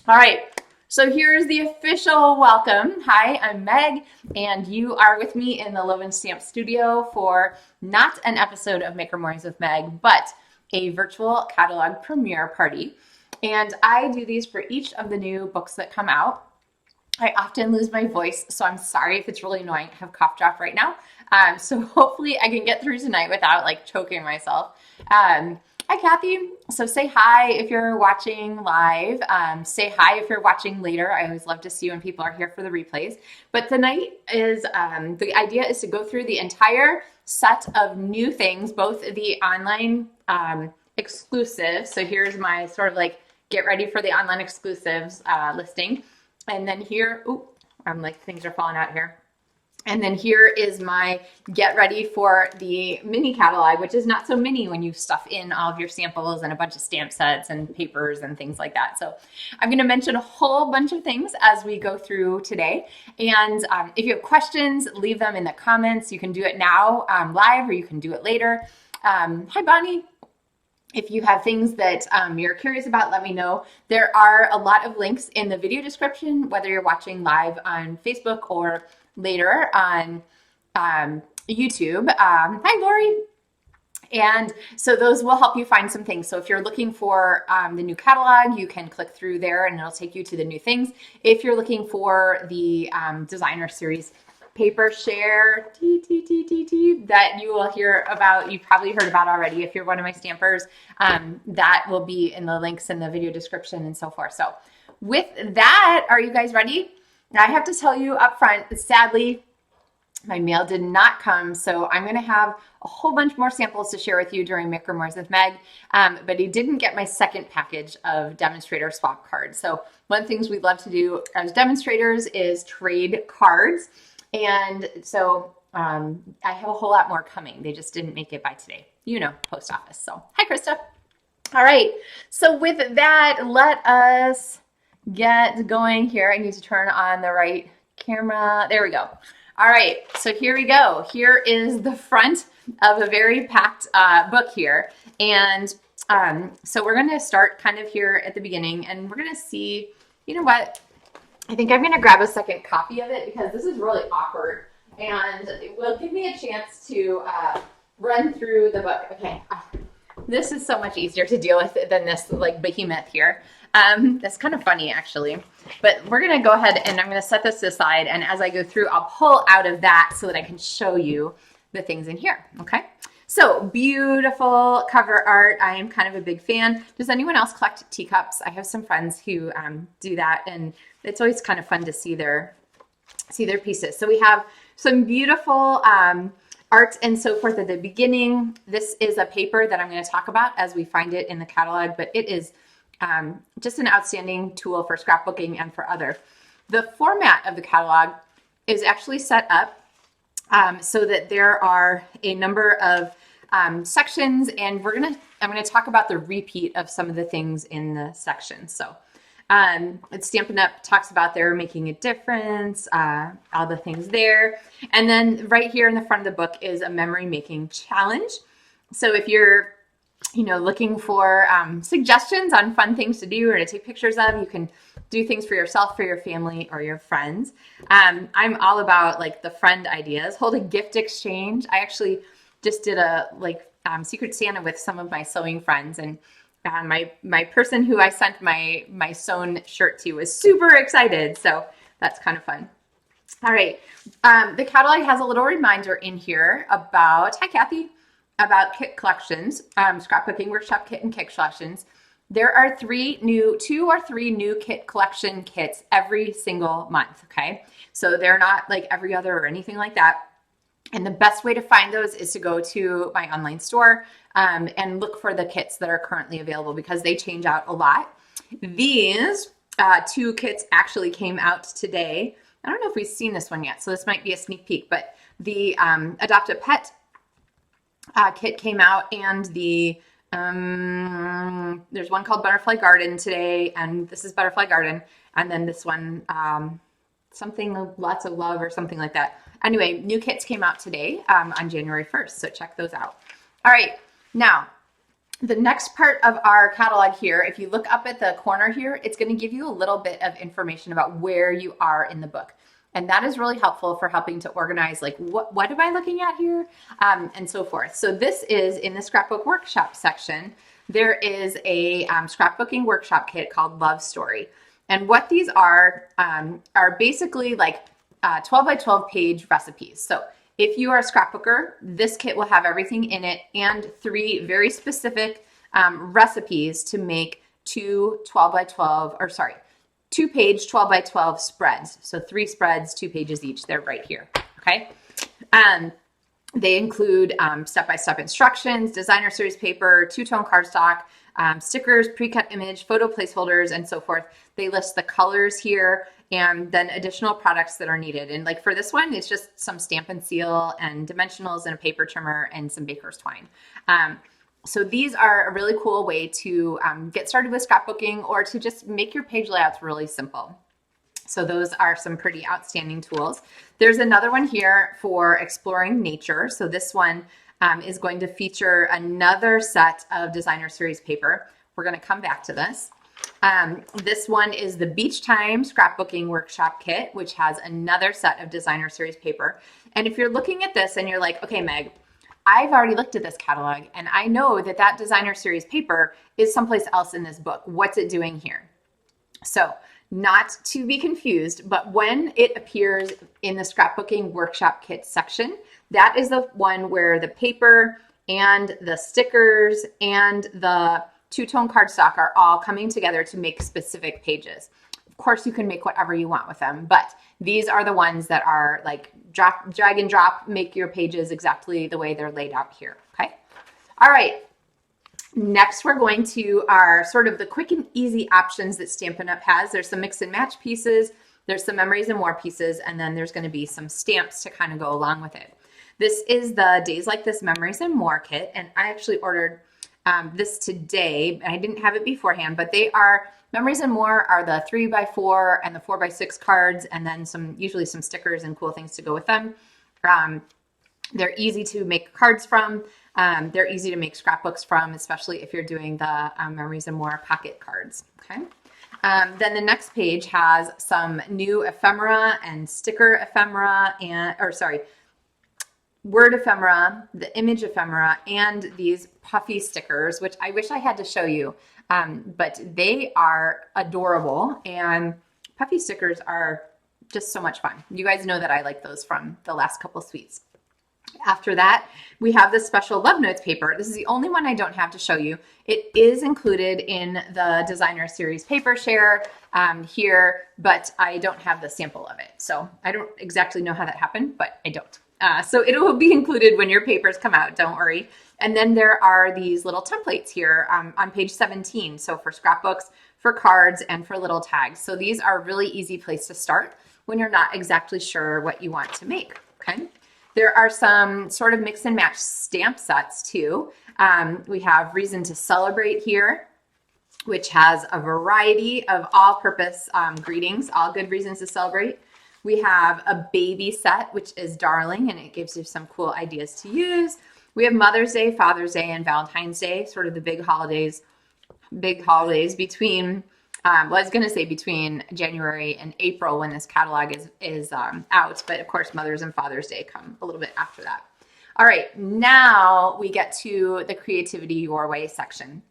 All right, so here's the official welcome. Hi, I'm Meg, and you are with me in the LovenStamps studio for not an episode of Maker Mornings with Meg, but a virtual catalog premiere party. And I do these for each of the new books that come out. I often lose my voice, so I'm sorry if it's really annoying. I have cough drop right now. So hopefully I can get through tonight without like choking myself. Hi, Kathy. So say hi if you're watching live. Say hi if you're watching later. I always love to see when people are here for the replays. But tonight is the idea is to go through the entire set of new things, both the online exclusives. So here's my sort of like get ready for the online exclusives listing. And then here, I'm like things are falling out here. And then here is my get ready for the mini catalog, which is not so mini when you stuff in all of your samples and a bunch of stamp sets and papers and things like that. So I'm going to mention a whole bunch of things as we go through today. And if you have questions, leave them in the comments. You can do it now live, or you can do it later. Hi, Bonnie. If you have things that you're curious about, let me know. There are a lot of links in the video description, whether you're watching live on Facebook or later on YouTube. Hi, Lori. And so those will help you find some things. So if you're looking for the new catalog, you can click through there and it'll take you to the new things. If you're looking for the designer series paper share that you will hear about, you probably heard about already if you're one of my stampers, that will be in the links in the video description and so forth. So with that, are you guys ready? Now, I have to tell you up front, sadly, my mail did not come, so I'm going to have a whole bunch more samples to share with you during Maker Mornings with Meg, but he didn't get my second package of demonstrator swap cards. So one of the things we love to do as demonstrators is trade cards, and so I have a whole lot more coming. They just didn't make it by today. You know, post office. So hi, Krista. All right, so with that, let us get going here. I need to turn on the right camera. There we go. All right, so here we go. Here is the front of a very packed book here. And so we're gonna start kind of here at the beginning, and we're gonna see, you know what? I think I'm gonna grab a second copy of it because this is really awkward, and it will give me a chance to run through the book. Okay, this is so much easier to deal with than this like behemoth here. That's kind of funny actually, but we're going to go ahead and I'm going to set this aside. And as I go through, I'll pull out of that so that I can show you the things in here. Okay. So beautiful cover art. I am kind of a big fan. Does anyone else collect teacups? I have some friends who do that, and it's always kind of fun to see their pieces. So we have some beautiful art and so forth at the beginning. This is a paper that I'm going to talk about as we find it in the catalog, but it is just an outstanding tool for scrapbooking and for other. The format of the catalog is actually set up so that there are a number of sections, and I'm gonna talk about the repeat of some of the things in the sections. So Stampin' Up talks about they're making a difference, all the things there. And then right here in the front of the book is a memory making challenge. So if you're looking for suggestions on fun things to do or to take pictures of, you can do things for yourself, for your family, or your friends. I'm all about like the friend ideas. Hold a gift exchange. I actually just did a Secret Santa with some of my sewing friends, and my person who I sent my sewn shirt to was super excited. So that's kind of fun. All right. The catalog has a little reminder in here about, hi, Kathy, about kit collections, scrapbooking workshop kit and kit collections. There are 2 or 3 new kit collection kits every single month, okay? So they're not like every other or anything like that. And the best way to find those is to go to my online store and look for the kits that are currently available because they change out a lot. These 2 kits actually came out today. I don't know if we've seen this one yet, so this might be a sneak peek, but the Adopt a Pet kit came out, and the there's one called Butterfly Garden today, and this is Butterfly Garden, and then this one something Lots of Love or something like that. Anyway, new kits came out today on January 1st, so check those out. All right, now The next part of our catalog here, if you look up at the corner here, it's going to give you a little bit of information about where you are in the book. And that is really helpful for helping to organize, like, what am I looking at here? And so forth. So this is in the scrapbook workshop section. There is a scrapbooking workshop kit called Love Story. And what these are basically like 12 by 12 page recipes. So if you are a scrapbooker, this kit will have everything in it and 3 very specific recipes to make 2 page 12 by 12 spreads. So 3 spreads, 2 pages each. They're right here. Okay. They include step-by-step instructions, designer series paper, 2-tone cardstock, stickers, pre-cut image, photo placeholders, and so forth. They list the colors here and then additional products that are needed. And like for this one, it's just some stamp and seal and dimensionals and a paper trimmer and some baker's twine. So these are a really cool way to get started with scrapbooking or to just make your page layouts really simple. So those are some pretty outstanding tools. There's another one here for exploring nature. So this one is going to feature another set of designer series paper. We're going to come back to this. This one is the Beach Time Scrapbooking Workshop Kit, which has another set of designer series paper. And if you're looking at this and you're like, okay, Meg, I've already looked at this catalog and I know that that designer series paper is someplace else in this book. What's it doing here? So not to be confused, but when it appears in the scrapbooking workshop kit section, that is the one where the paper and the stickers and the 2-tone cardstock are all coming together to make specific pages. Of course, you can make whatever you want with them, but these are the ones that are like drag and drop, make your pages exactly the way they're laid out here. Okay. All right. Next, we're going to our sort of the quick and easy options that Stampin' Up! Has. There's some mix and match pieces, there's some memories and more pieces, and then there's going to be some stamps to kind of go along with it. This is the Days Like This Memories and More kit, and I actually ordered this today. I didn't have it beforehand, but they are, Memories and More are the 3x4 and the 4x6 cards, and then usually some stickers and cool things to go with them. They're easy to make cards from. They're easy to make scrapbooks from, especially if you're doing the Memories and More pocket cards. Okay. Then the next page has some new ephemera and sticker ephemera word ephemera, the image ephemera, and these puffy stickers, which I wish I had to show you, but they are adorable, and puffy stickers are just so much fun. You guys know that I like those from the last couple suites. After that, we have this special Love Notes paper. This is the only one I don't have to show you. It is included in the Designer Series Paper Share here, but I don't have the sample of it. So I don't exactly know how that happened, but I don't. So it will be included when your papers come out, don't worry. And then there are these little templates here on page 17. So for scrapbooks, for cards, and for little tags. So these are a really easy place to start when you're not exactly sure what you want to make, okay? There are some sort of mix and match stamp sets too. We have Reason to Celebrate here, which has a variety of all-purpose greetings, all good reasons to celebrate. We have a baby set, which is Darling, and it gives you some cool ideas to use. We have Mother's Day, Father's Day, and Valentine's Day, sort of the big holidays between, I was going to say between January and April when this catalog is out, but of course Mother's and Father's Day come a little bit after that. All right, now we get to the Creativity Your Way section.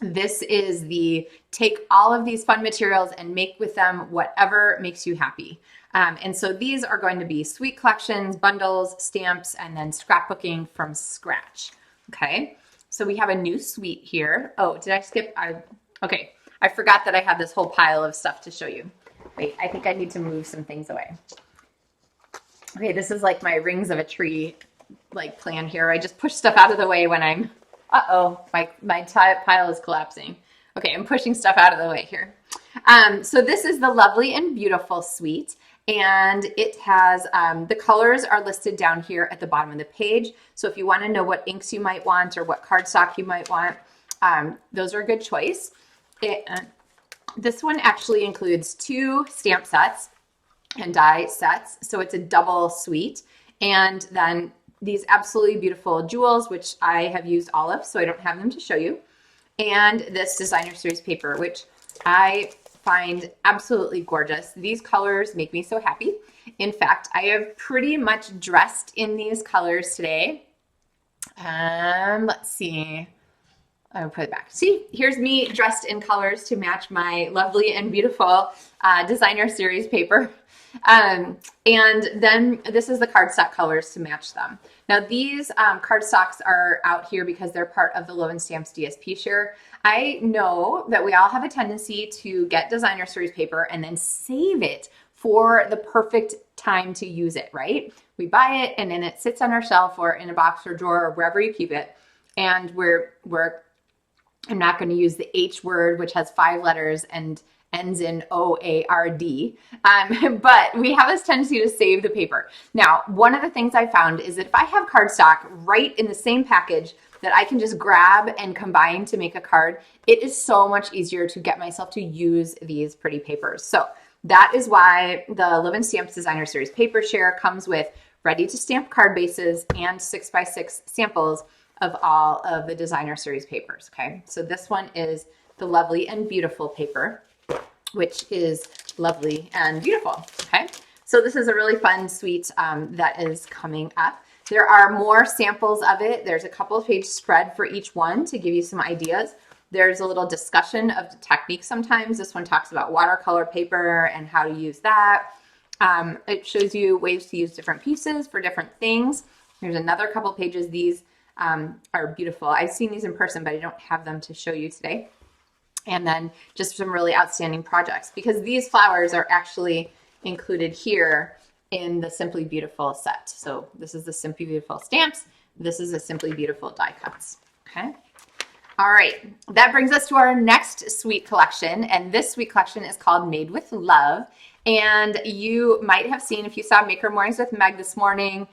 This is the take all of these fun materials and make with them whatever makes you happy. And so these are going to be suite collections, bundles, stamps, and then scrapbooking from scratch. Okay, so we have a new suite here. Oh, did I skip? Okay, I forgot that I had this whole pile of stuff to show you. Wait, I think I need to move some things away. Okay, this is like my rings of a tree like plan here. I just push stuff out of the way when I'm, my pile is collapsing. Okay, I'm pushing stuff out of the way here. So this is the Lovely and Beautiful suite, and it has, the colors are listed down here at the bottom of the page. So if you want to know what inks you might want or what cardstock you might want, those are a good choice. This one actually includes 2 stamp sets and die sets, so it's a double suite. And then these absolutely beautiful jewels, which I have used all of, so I don't have them to show you. And this designer series paper, which I find absolutely gorgeous. These colors make me so happy. In fact, I have pretty much dressed in these colors today. Let's see. I'll put it back. See, here's me dressed in colors to match my lovely and beautiful designer series paper. And then this is the cardstock colors to match them. Now these cardstocks are out here because they're part of the LovenStamps DSP Share. I know that we all have a tendency to get designer series paper and then save it for the perfect time to use it, right? We buy it and then it sits on our shelf or in a box or drawer or wherever you keep it. And I'm not going to use the H word, which has 5 letters and ends in O-A-R-D. But we have this tendency to save the paper. Now, one of the things I found is that if I have cardstock right in the same package that I can just grab and combine to make a card, it is so much easier to get myself to use these pretty papers. So that is why the LovenStamps Designer Series Paper Share comes with ready to stamp card bases and 6x6 samples of all of the designer series papers. Okay, so this one is the lovely and beautiful paper, which is lovely and beautiful. Okay, so this is a really fun suite that is coming up. There are more samples of it. There's a couple of page spread for each one to give you some ideas. There's a little discussion of the technique sometimes. This one talks about watercolor paper and how to use that. It shows you ways to use different pieces for different things. There's another couple pages. These are beautiful. I've seen these in person, but I don't have them to show you today. And then just some really outstanding projects, because these flowers are actually included here in the Simply Beautiful set. So this is the Simply Beautiful stamps. This is the Simply Beautiful die cuts. Okay. All right. That brings us to our next suite collection. And this suite collection is called Made with Love. And you might have seen, if you saw Maker Mornings with Meg this morning,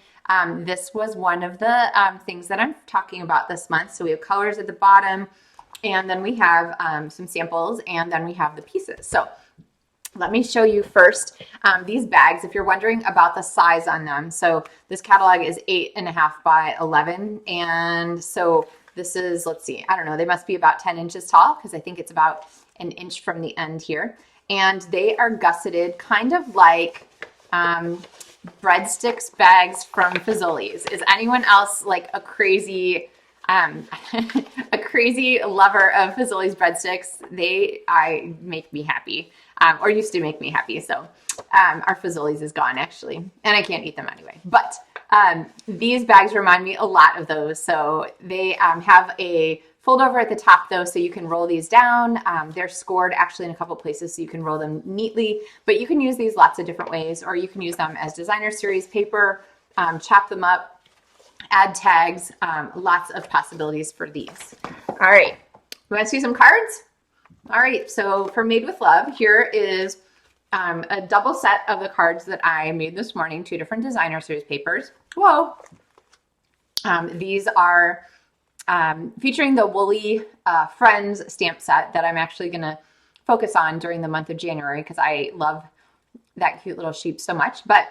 this was one of the things that I'm talking about this month. So we have colors at the bottom, and then we have some samples, and then we have the pieces. So let me show you first these bags, if you're wondering about the size on them. So this catalog is 8.5 by 11. And so this is, let's see, I don't know, they must be about 10 inches tall, because I think it's about an inch from the end here. And they are gusseted kind of like breadsticks bags from Fazoli's. Is anyone else like a crazy a crazy lover of Fazoli's breadsticks? They make me happy, or used to make me happy. So our Fazoli's is gone actually, and I can't eat them anyway. But these bags remind me a lot of those. So they have a fold over at the top though, so you can roll these down. They're scored actually in a couple places, so you can roll them neatly, but you can use these lots of different ways, or you can use them as designer series paper, chop them up, add tags, lots of possibilities for these. All right, you want to see some cards? All right, so for Made with Love, here is a double set of the cards that I made this morning, 2 different designer series papers. Whoa. These are featuring the Woolly Friends stamp set that I'm actually going to focus on during the month of January, because I love that cute little sheep so much. But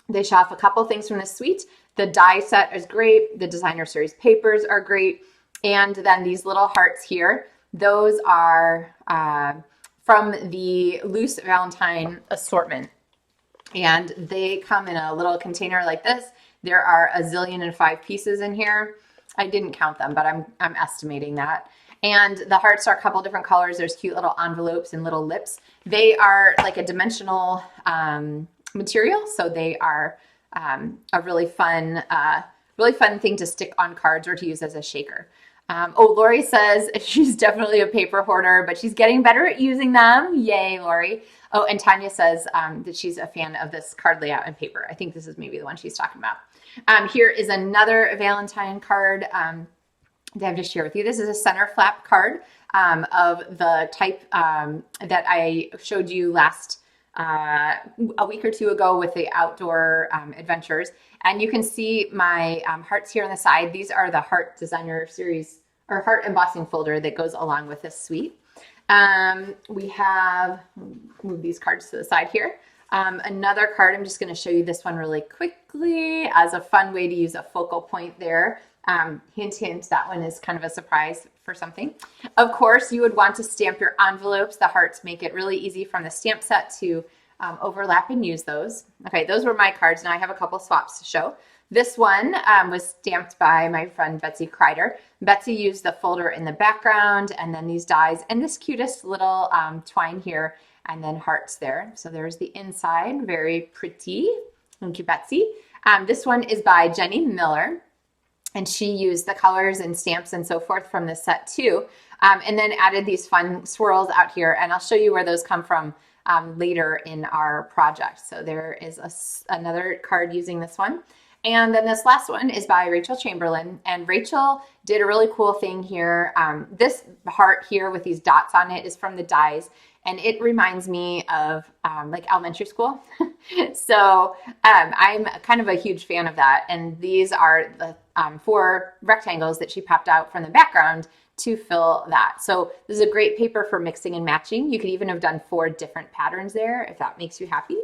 they show off a couple things from this suite. The die set is great. The designer series papers are great. And then these little hearts here, those are from the Loose Valentine assortment. And they come in a little container like this. There are 1,000,005 pieces in here. I didn't count them, but I'm estimating that. And the hearts are a couple different colors. There's cute little envelopes and little lips. They are like a dimensional material, so they are a really fun thing to stick on cards or to use as a shaker. Lori says she's definitely a paper hoarder, but she's getting better at using them. Yay, Lori. Oh, and Tanya says that she's a fan of this card layout and paper. I think this is maybe the one she's talking about. Here is another Valentine card that I have to share with you. This is a center flap card of the type that I showed you last a week or 2 ago with the outdoor adventures. And you can see my hearts here on the side. These are the heart designer series or heart embossing folder that goes along with this suite. We have, move these cards to the side here. Another card, I'm just going to show you this one really quickly. lovely as a fun way to use a focal point there. Hint, hint, that one is kind of a surprise for something. Of course, you would want to stamp your envelopes. The hearts make it really easy from the stamp set to overlap and use those. Okay, those were my cards. Now I have a couple swaps to show. This one was stamped by my friend Betsy Kreider. Betsy used the folder in the background and then these dies and this cutest little twine here and then hearts there. So there's the inside, very pretty. Thank you, Betsy. This one is by Jenny Miller. And she used the colors and stamps and so forth from this set too. And then added these fun swirls out here. And I'll show you where those come from later in our project. So there is another card using this one. And then this last one is by Rachel Chamberlain. And Rachel did a really cool thing here. This heart here with these dots on it is from the dies. And it reminds me of like elementary school. So I'm kind of a huge fan of that. And these are the 4 rectangles that she popped out from the background to fill that. So this is a great paper for mixing and matching. You could even have done 4 different patterns there if that makes you happy.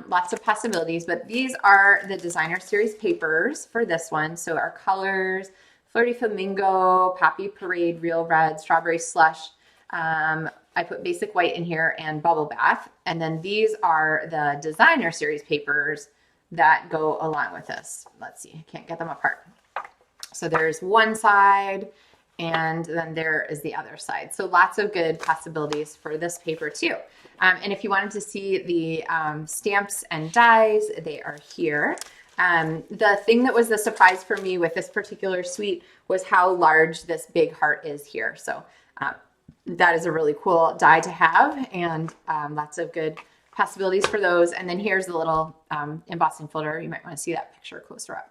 Lots of possibilities, but these are the designer series papers for this one. So our colors, Flirty Flamingo, Poppy Parade, Real Red, Strawberry Slush. I put Basic White in here and Bubble Bath. And then these are the designer series papers that go along with this. Let's see, I can't get them apart. So there's one side and then there is the other side. So lots of good possibilities for this paper too. And if you wanted to see the stamps and dies, they are here. The thing that was the surprise for me with this particular suite was how large this big heart is here. So that is a really cool die to have and lots of good possibilities for those. And then here's the little embossing folder. You might want to see that picture closer up.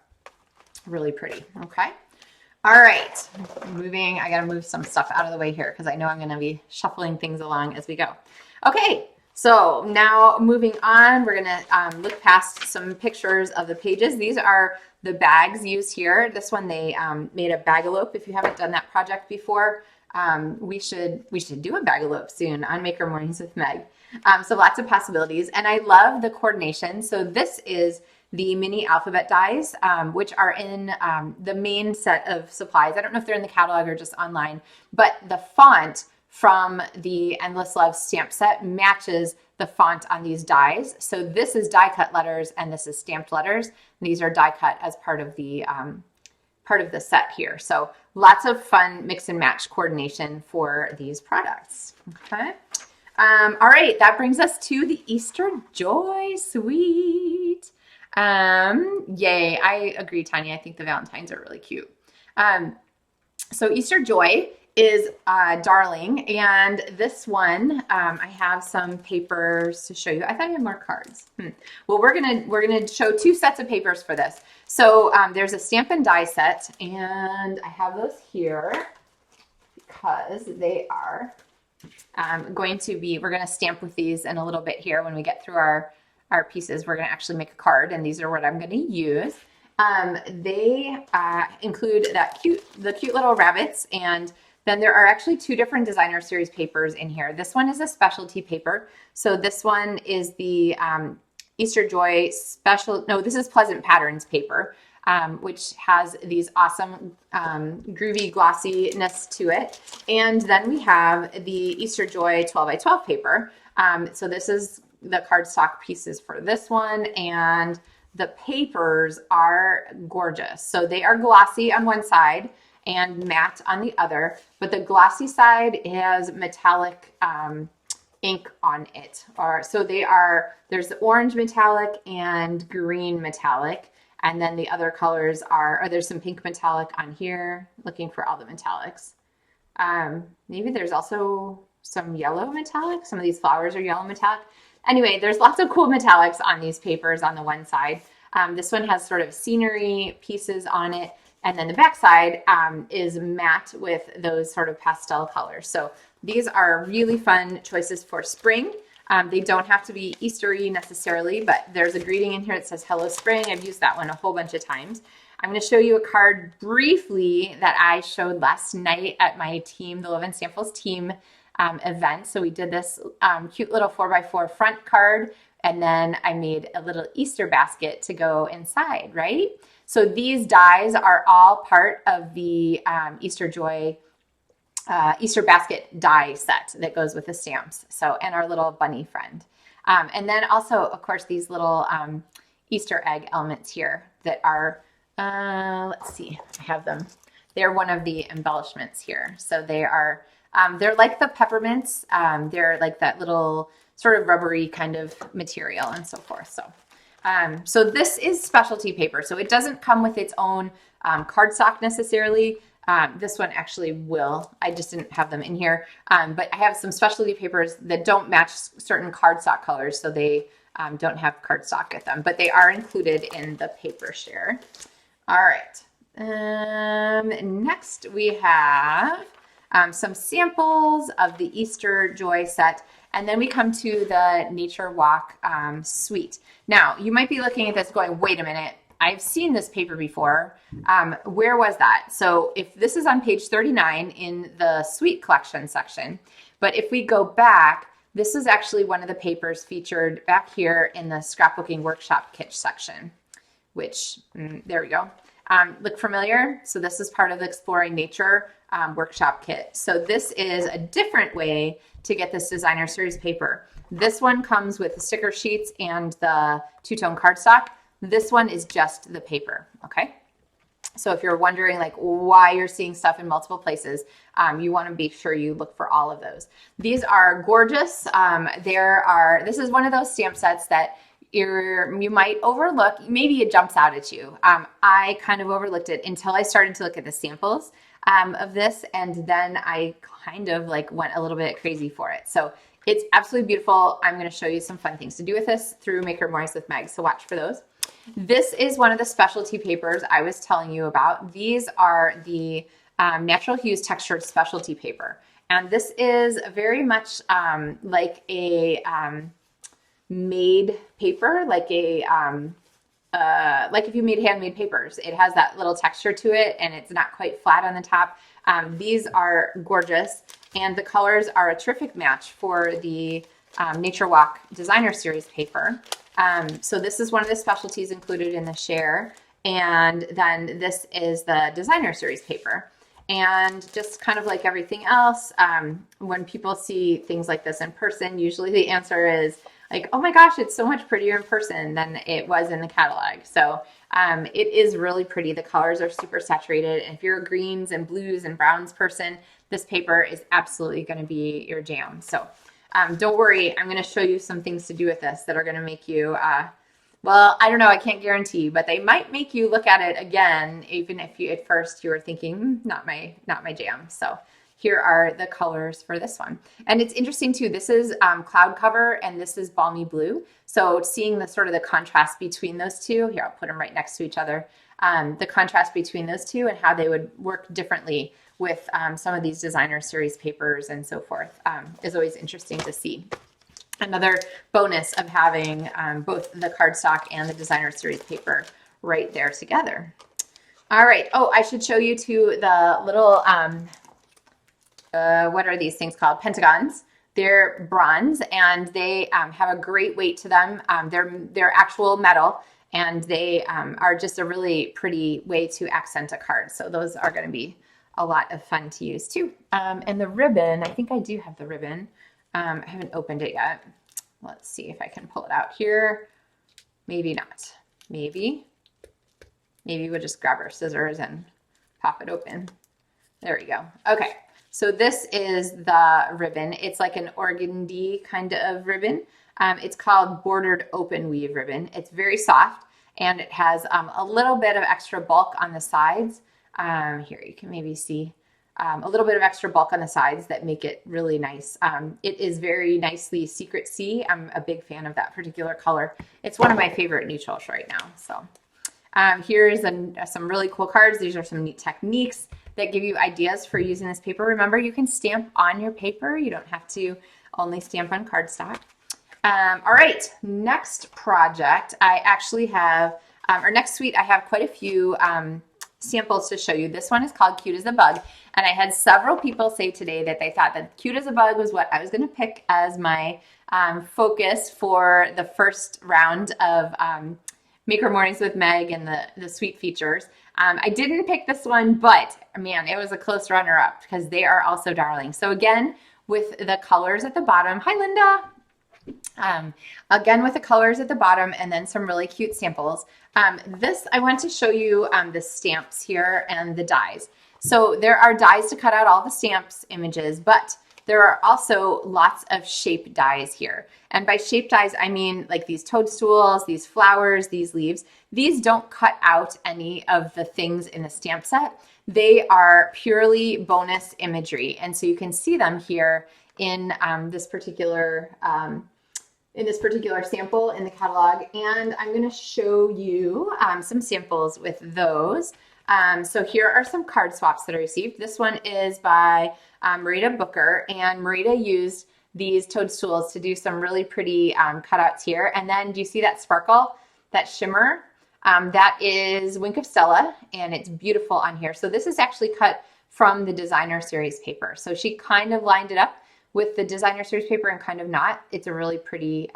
Really pretty. Okay. All right. Moving. I got to move some stuff out of the way here because I know I'm going to be shuffling things along as we go. Okay. So now moving on, we're going to look past some pictures of the pages. These are the bags used here. This one they made a bagalope. If you haven't done that project before, we should do a bagalope soon on Maker Mornings with Meg. So lots of possibilities. And I love the coordination. So this is the mini alphabet dies, which are in the main set of supplies. I don't know if they're in the catalog or just online, but the font from the Endless Love stamp set matches the font on these dies. So this is die cut letters and this is stamped letters. And these are die cut as part of the set here. So lots of fun mix and match coordination for these products. Okay. All right, that brings us to the Easter Joy Suite. Yay, I agree, Tanya. I think the Valentines are really cute. So Easter Joy is darling, and this one I have some papers to show you. I thought I had more cards. Well, we're gonna show 2 sets of papers for this. So there's a stamp and die set, and I have those here because they are we're gonna stamp with these in a little bit here when we get through our pieces. We're gonna actually make a card, and these are what I'm gonna use. They include the cute little rabbits, and then there are actually 2 different designer series papers in here. This one is a specialty paper. So this one is the Easter Joy this is Pleasant Patterns paper, which has these awesome groovy glossiness to it. And then we have the Easter Joy 12 by 12 paper. So this is the cardstock pieces for this one, and the papers are gorgeous. So they are glossy on one side and matte on the other, but the glossy side has metallic ink on it. So there's the orange metallic and green metallic, and then the other colors there's some pink metallic on here, looking for all the metallics. Maybe there's also some yellow metallic. Some of these flowers are yellow metallic. Anyway, there's lots of cool metallics on these papers on the one side. This one has sort of scenery pieces on it. And then the back side is matte with those sort of pastel colors. So these are really fun choices for spring. They don't have to be Eastery necessarily, but there's a greeting in here that says Hello Spring. I've used that one a whole bunch of times. I'm going to show you a card briefly that I showed last night at my team, the LovenStamps team event. So we did this cute little 4x4 front card And then I made a little Easter basket to go inside, right? So these dies are all part of the Easter Joy Easter basket die set that goes with the stamps. So, and our little bunny friend. And then also, of course, these little Easter egg elements here that are, let's see, I have them. They're one of the embellishments here. So they are, they're like the peppermints. They're like that little sort of rubbery kind of material and so forth. So this is specialty paper. So it doesn't come with its own cardstock necessarily. This one actually will. I just didn't have them in here. But I have some specialty papers that don't match certain cardstock colors, so they don't have cardstock with them, but they are included in the paper share. All right. Next we have some samples of the Easter Joy set, and then we come to the Nature Walk suite. Now, you might be looking at this going, wait a minute, I've seen this paper before. Where was that? So if this is on page 39 in the suite collection section, but if we go back, this is actually one of the papers featured back here in the scrapbooking workshop kit section, which, there we go. Look familiar? So this is part of the Exploring Nature workshop kit. So this is a different way to get this designer series paper. This one comes with the sticker sheets and the two-tone cardstock. This one is just the paper, okay? So if you're wondering like why you're seeing stuff in multiple places, you want to be sure you look for all of those. These are gorgeous. This is one of those stamp sets that you might overlook. Maybe it jumps out at you. I kind of overlooked it until I started to look at the samples of this, and then I kind of like went a little bit crazy for it. So it's absolutely beautiful. I'm going to show you some fun things to do with this through Maker Memories with Meg, so watch for those. This is one of the specialty papers I was telling you about. These are the Natural Hues Textured Specialty Paper. And this is very much like a made paper, like if you made handmade papers. It has that little texture to it, and it's not quite flat on the top. These are gorgeous, and the colors are a terrific match for the Nature Walk Designer Series paper. So this is one of the specialties included in the share, and then this is the Designer Series paper. And just kind of like everything else, when people see things like this in person, usually the answer is like, oh my gosh, it's so much prettier in person than it was in the catalog. So it is really pretty. The colors are super saturated. And if you're a greens and blues and browns person, this paper is absolutely going to be your jam. So don't worry, I'm going to show you some things to do with this that are going to make you, well, I don't know, I can't guarantee, but they might make you look at it again, even if you at first you were thinking, not my jam. So here are the colors for this one. And it's interesting too, this is cloud cover and this is balmy blue. So seeing the sort of the contrast between those two, here I'll put them right next to each other, the contrast between those two and how they would work differently with some of these designer series papers and so forth is always interesting to see. Another bonus of having both the cardstock and the designer series paper right there together. All right. Oh, I should show you too the little, what are these things called? Pentagons. They're bronze and they have a great weight to them. They're actual metal, and they are just a really pretty way to accent a card. So those are going to be a lot of fun to use too. And the ribbon, I think I do have the ribbon. I haven't opened it yet. Let's see if I can pull it out here. Maybe not. Maybe we'll just grab our scissors and pop it open. There we go. Okay, so this is the ribbon. It's like an organdy kind of ribbon. It's called bordered open weave ribbon. It's very soft, and it has a little bit of extra bulk on the sides. Here you can maybe see a little bit of extra bulk on the sides that make it really nice. It is very nicely Secret Sea. I'm a big fan of that particular color. It's one of my favorite neutrals right now. So here's some really cool cards. These are some neat techniques that give you ideas for using this paper. Remember, you can stamp on your paper. You don't have to only stamp on cardstock. All right, next project, I actually have, or next suite, I have quite a few samples to show you. This one is called Cute as a Bug. And I had several people say today that they thought that Cute as a Bug was what I was going to pick as my focus for the first round of Maker Mornings with Meg and the sweet features. I didn't pick this one, but man, it was a close runner-up because they are also darling. So again, with the colors at the bottom. Hi, Linda. Again, with the colors at the bottom and then some really cute samples. This, I want to show you the stamps here and the dies. So there are dies to cut out all the stamps images, but there are also lots of shape dies here. And by shape dies, I mean like these toadstools, these flowers, these leaves. These don't cut out any of the things in the stamp set. They are purely bonus imagery. And so you can see them here in this particular sample in the catalog. And I'm going to show you some samples with those. So here are some card swaps that I received. This one is by Marita Booker, and Marita used these toadstools to do some really pretty cutouts here. And then do you see that sparkle, that shimmer? That is Wink of Stella, and it's beautiful on here. So this is actually cut from the Designer Series paper. So she kind of lined it up with the Designer Series paper and kind of not. It's a really pretty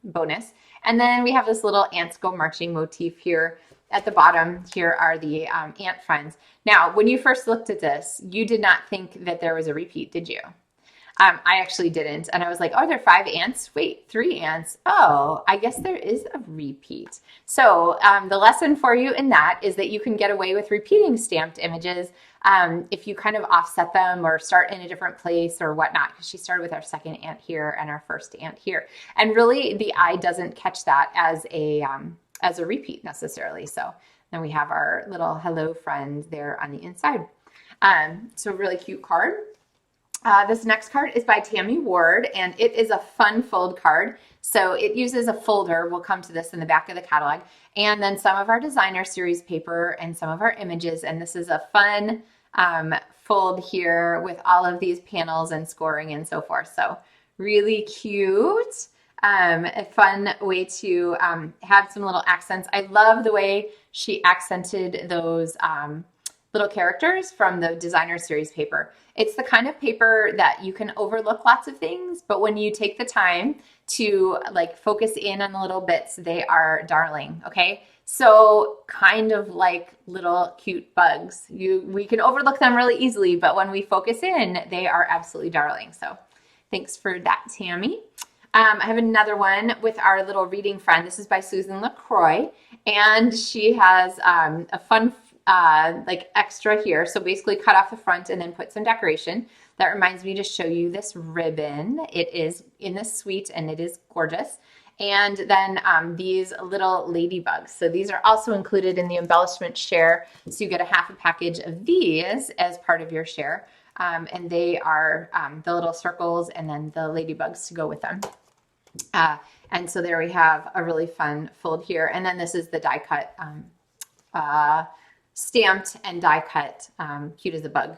bonus. And then we have this little ants go marching motif here. At the bottom, here are the ant friends. Now, when you first looked at this, you did not think that there was a repeat, did you? I actually didn't. And I was like, oh, there are 5 ants? Wait, 3 ants. Oh, I guess there is a repeat. So the lesson for you in that is that you can get away with repeating stamped images if you kind of offset them or start in a different place or whatnot. Because she started with our second ant here and our first ant here. And really, the eye doesn't catch that as a repeat necessarily. So then we have our little hello friend there on the inside. So really cute card. This next card is by Tammy Ward, and it is a fun fold card. So it uses a folder. We'll come to this in the back of the catalog. And then some of our Designer Series paper and some of our images. And this is a fun fold here with all of these panels and scoring and so forth. So really cute. A fun way to have some little accents. I love the way she accented those little characters from the Designer Series paper. It's the kind of paper that you can overlook lots of things, but when you take the time to like focus in on the little bits, they are darling, okay? So kind of like little cute bugs. We can overlook them really easily, but when we focus in, they are absolutely darling. So thanks for that, Tammy. I have another one with our little reading friend. This is by Susan LaCroix, and she has a fun like extra here. So basically cut off the front and then put some decoration. That reminds me to show you this ribbon. It is in this suite and it is gorgeous. And then these little ladybugs. So these are also included in the embellishment share. So you get a half a package of these as part of your share. And they are the little circles and then the ladybugs to go with them. And so there we have a really fun fold here. And then this is the die cut, stamped and die cut, Cute as a Bug,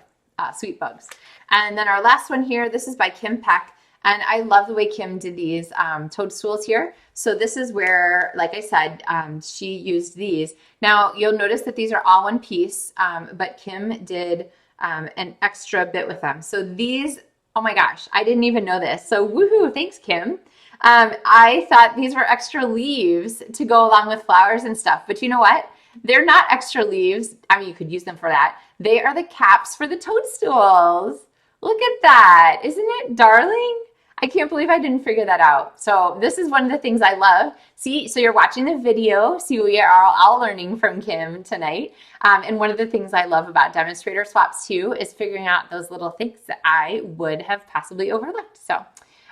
sweet bugs. And then our last one here, this is by Kim Peck. And I love the way Kim did these toadstools here. So this is where, like I said, she used these. Now you'll notice that these are all one piece, but Kim did an extra bit with them. So these, oh my gosh, I didn't even know this. So woohoo, thanks Kim. I thought these were extra leaves to go along with flowers and stuff, but you know what? They're not extra leaves. I mean, you could use them for that. They are the caps for the toadstools. Look at that. Isn't it darling? I can't believe I didn't figure that out. So this is one of the things I love. See, so you're watching the video. See, we are all learning from Kim tonight. And one of the things I love about demonstrator swaps too is figuring out those little things that I would have possibly overlooked. So,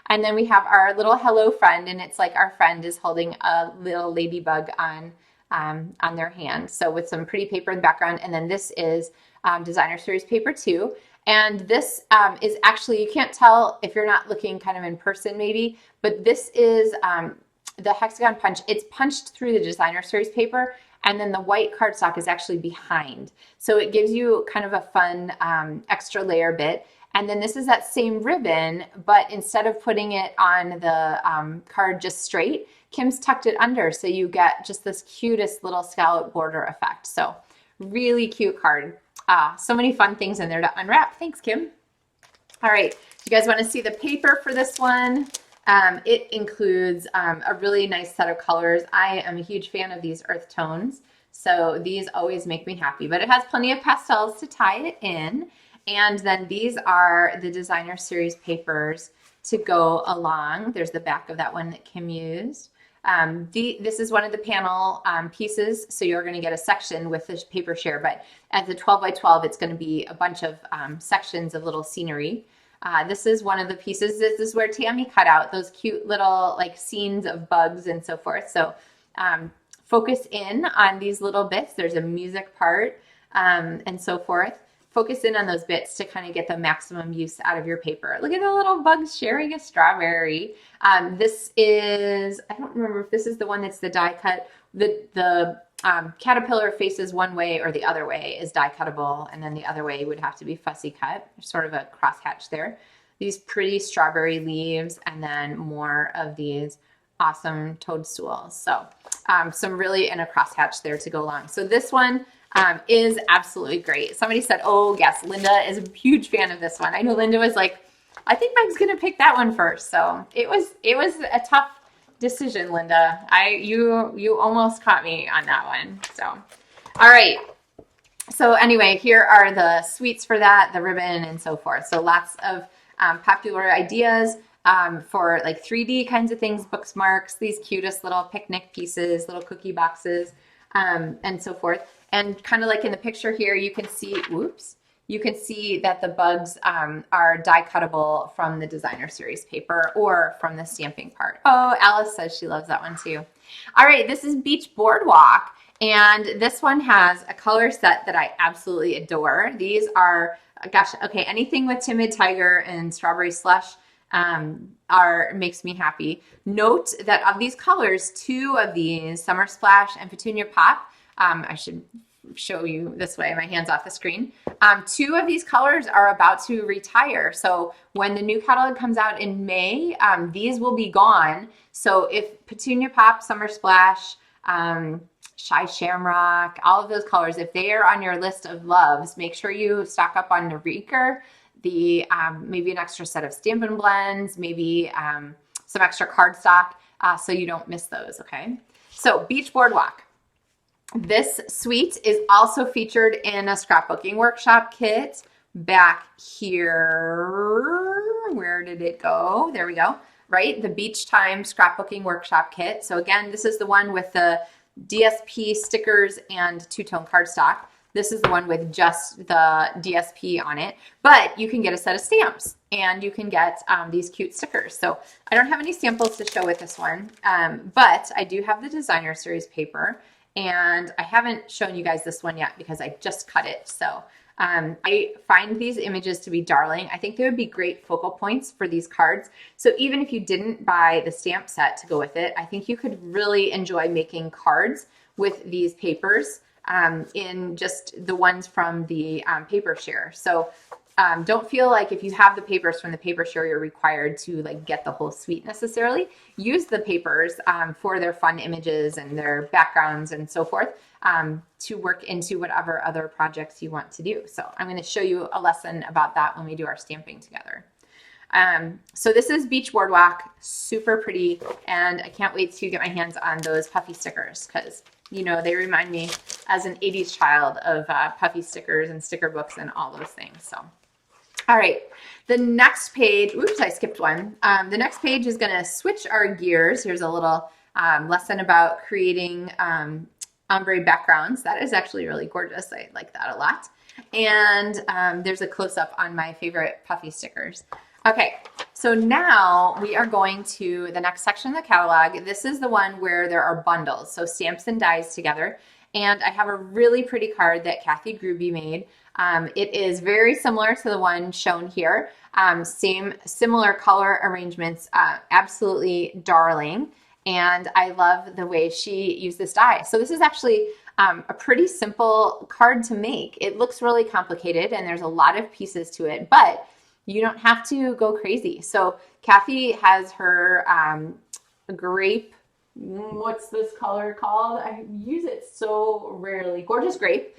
and then we have our little hello friend, and it's like our friend is holding a little ladybug on their hand. So with some pretty paper in the background. And then this is Designer Series paper too. And this is actually, you can't tell if you're not looking kind of in person maybe, but this is the hexagon punch. It's punched through the Designer Series paper, and then the white cardstock is actually behind. So it gives you kind of a fun extra layer bit. And then this is that same ribbon, but instead of putting it on the card just straight, Kim's tucked it under. So you get just this cutest little scallop border effect. So Really cute card. So many fun things in there to unwrap. Thanks, Kim. All right, you guys want to see the paper for this one? It includes a really nice set of colors. I am a huge fan of these earth tones, so these always make me happy, but it has plenty of pastels to tie it in. And then these are the designer series papers to go along. There's the back of that one that Kim used. This is one of the panel pieces, so you're going to get a section with this paper share, but as a 12 by 12, it's going to be a bunch of sections of little scenery. This is one of the pieces. This is where Tammy cut out those cute little like scenes of bugs and so forth. So focus in on these little bits. There's a music part and so forth. Focus in on those bits to kind of get the maximum use out of your paper. Look at the little bugs sharing a strawberry. This is, I don't remember if this is the one that's the die cut. The caterpillar faces one way or the other way is die cuttable, and then the other way would have to be fussy cut. There's sort of a crosshatch there. These pretty strawberry leaves, and then more of these awesome toadstools. So some really, and a crosshatch there to go along. So this one is absolutely great. Somebody said, oh yes, Linda is a huge fan of this one. I know Linda was like, I think Meg's gonna pick that one first. So it was a tough decision, Linda. You almost caught me on that one. So, all right. So anyway, here are the suites for that, the ribbon and so forth. So lots of popular ideas for like 3D kinds of things, bookmarks, these cutest little picnic pieces, little cookie boxes, and so forth. And kind of like in the picture here, you can see, whoops, you can see that the bugs are die cuttable from the designer series paper or from the stamping part. Oh, Alice says she loves that one too. All right, this is Beach Boardwalk. And this one has a color set that I absolutely adore. These are, gosh, okay, anything with Timid Tiger and Strawberry Slush makes me happy. Note that of these colors, 2 of these, Summer Splash and Petunia Pop, I should show you this way, my hand's off the screen. 2 of these colors are about to retire. So when the new catalog comes out in May, these will be gone. So if Petunia Pop, Summer Splash, Shy Shamrock, all of those colors, if they are on your list of loves, make sure you stock up on the Reeker, maybe an extra set of Stampin' Blends, maybe some extra cardstock, so you don't miss those, okay? So Beach Boardwalk. This suite is also featured in a scrapbooking workshop kit back here. Where did it go? There we go, right? The Beach Time scrapbooking workshop kit. So again, this is the one with the DSP stickers and 2-tone cardstock. This is the one with just the DSP on it, but you can get a set of stamps and you can get these cute stickers. So I don't have any samples to show with this one, but I do have the designer series paper, and I haven't shown you guys this one yet because I just cut it. So I find these images to be darling. I think they would be great focal points for these cards. So even if you didn't buy the stamp set to go with it, I think you could really enjoy making cards with these papers in just the ones from the paper share. So don't feel like if you have the papers from the paper share, you're required to like get the whole suite necessarily. Use the papers for their fun images and their backgrounds and so forth to work into whatever other projects you want to do. So I'm going to show you a lesson about that when we do our stamping together. So this is Beach Boardwalk, super pretty, and I can't wait to get my hands on those puffy stickers because, you know, they remind me as an 80s child of puffy stickers and sticker books and all those things. So, all right, the next page, oops, I skipped one. The next page is going to switch our gears. Here's a little lesson about creating ombre backgrounds. That is actually really gorgeous. I like that a lot. And there's a close-up on my favorite puffy stickers. Okay, so now we are going to the next section of the catalog. This is the one where there are bundles, so stamps and dies together. And I have a really pretty card that Kathy Gruby made. It is very similar to the one shown here. Similar color arrangements, absolutely darling. And I love the way she used this die. So this is actually a pretty simple card to make. It looks really complicated and there's a lot of pieces to it, but you don't have to go crazy. So Kathy has her grape what's this color called? I use it so rarely. Gorgeous grape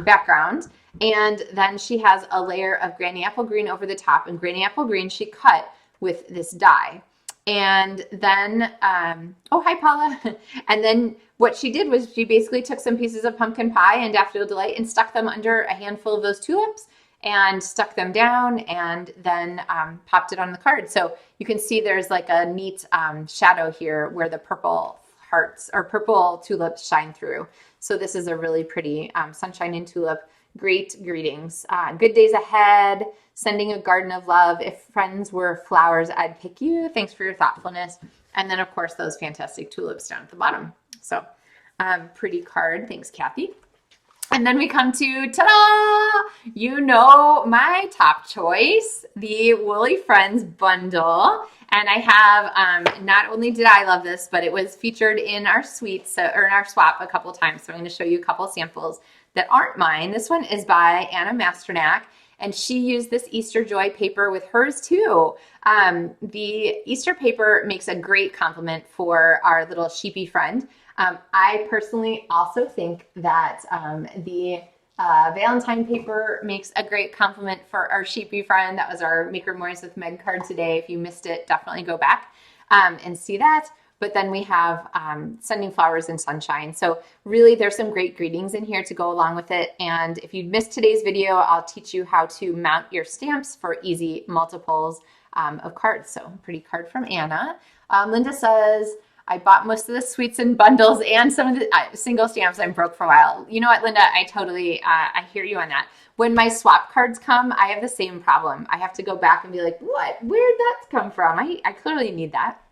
background. And then she has a layer of granny apple green over the top, and granny apple green she cut with this die. And then, oh, hi, Paula. And then what she did was she basically took some pieces of pumpkin pie and daffodil delight and stuck them under a handful of those tulips and stuck them down, and then popped it on the card. So you can see there's like a neat shadow here where the purple hearts or purple tulips shine through. So this is a really pretty sunshine in tulip. Great greetings. Good days ahead. Sending a garden of love. If friends were flowers, I'd pick you. Thanks for your thoughtfulness. And then, of course, those fantastic tulips down at the bottom. So pretty card. Thanks, Kathy. And then we come to, ta-da! You know my top choice, the Woolly Friends bundle. And I have, not only did I love this, but it was featured in our suites, or in our swap a couple times. So I'm going to show you a couple samples that aren't mine. This one is by Anna Masternak, and she used this Easter Joy paper with hers too. The Easter paper makes a great complement for our little sheepy friend. I personally also think that the Valentine paper makes a great complement for our sheepy friend. That was our Maker Memories with Meg card today. If you missed it, definitely go back and see that. But then we have Sending Flowers and Sunshine. So really there's some great greetings in here to go along with it. And if you missed today's video, I'll teach you how to mount your stamps for easy multiples of cards. So pretty card from Anna. Linda says, I bought most of the suites and bundles and some of the single stamps. I'm broke for a while. You know what, Linda? I totally, I hear you on that. When my swap cards come, I have the same problem. I have to go back and be like, what? Where'd that come from? I clearly need that.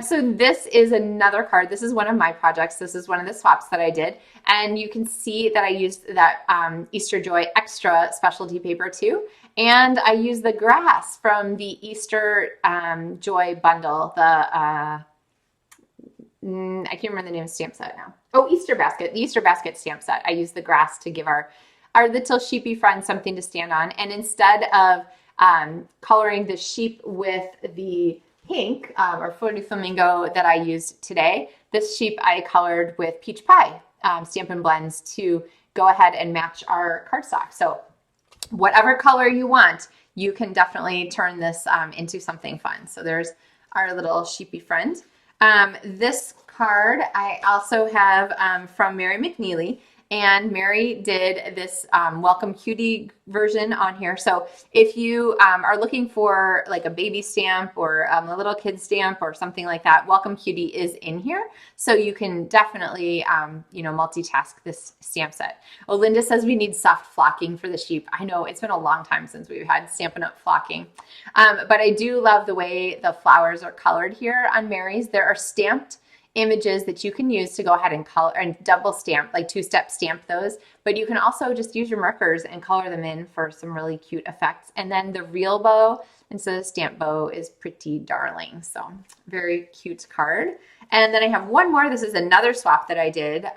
So this is another card. This is one of my projects. This is one of the swaps that I did. And you can see that I used that Easter Joy Extra specialty paper too. And I used the grass from the Easter Joy bundle, the I can't remember the name of the stamp set now. Oh, Easter Basket, the Easter Basket stamp set. I used the grass to give our little sheepy friend something to stand on. And instead of coloring the sheep with the pink or Flirty Flamingo that I used today, this sheep I colored with Peach Pie Stampin' Blends to go ahead and match our cardstock. So whatever color you want, you can definitely turn this into something fun. So there's our little sheepy friend. This card I also have from Mary McNeely, and Mary did this Welcome Cutie version on here. So if you are looking for like a baby stamp or a little kid stamp or something like that, Welcome Cutie is in here. So you can definitely, multitask this stamp set. Oh, Linda says we need soft flocking for the sheep. I know it's been a long time since we've had Stampin' Up flocking. But I do love the way the flowers are colored here on Mary's. There are stamped images that you can use to go ahead and color and double stamp, like two-step stamp those, but you can also just use your markers and color them in for some really cute effects. And then the real bow instead of stamp bow is pretty darling. So very cute card. And then I have one more. This is another swap that I did.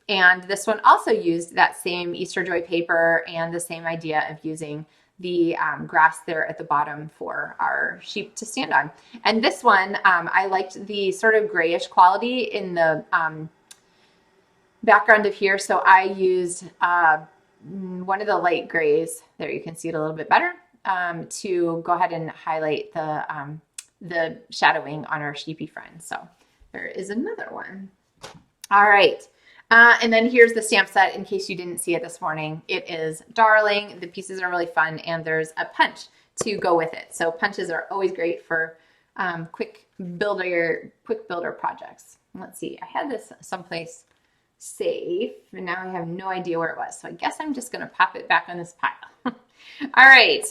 And this one also used that same Easter Joy paper and the same idea of using the grass there at the bottom for our sheep to stand on. And this one, I liked the sort of grayish quality in the background of here. So I used one of the light grays, there you can see it a little bit better, to go ahead and highlight the shadowing on our sheepy friend. So there is another one. All right. And then here's the stamp set in case you didn't see it this morning. It is darling. The pieces are really fun, and there's a punch to go with it. So punches are always great for quick builder projects. Let's see. I had this someplace safe, and now I have no idea where it was. So I guess I'm just going to pop it back on this pile. All right.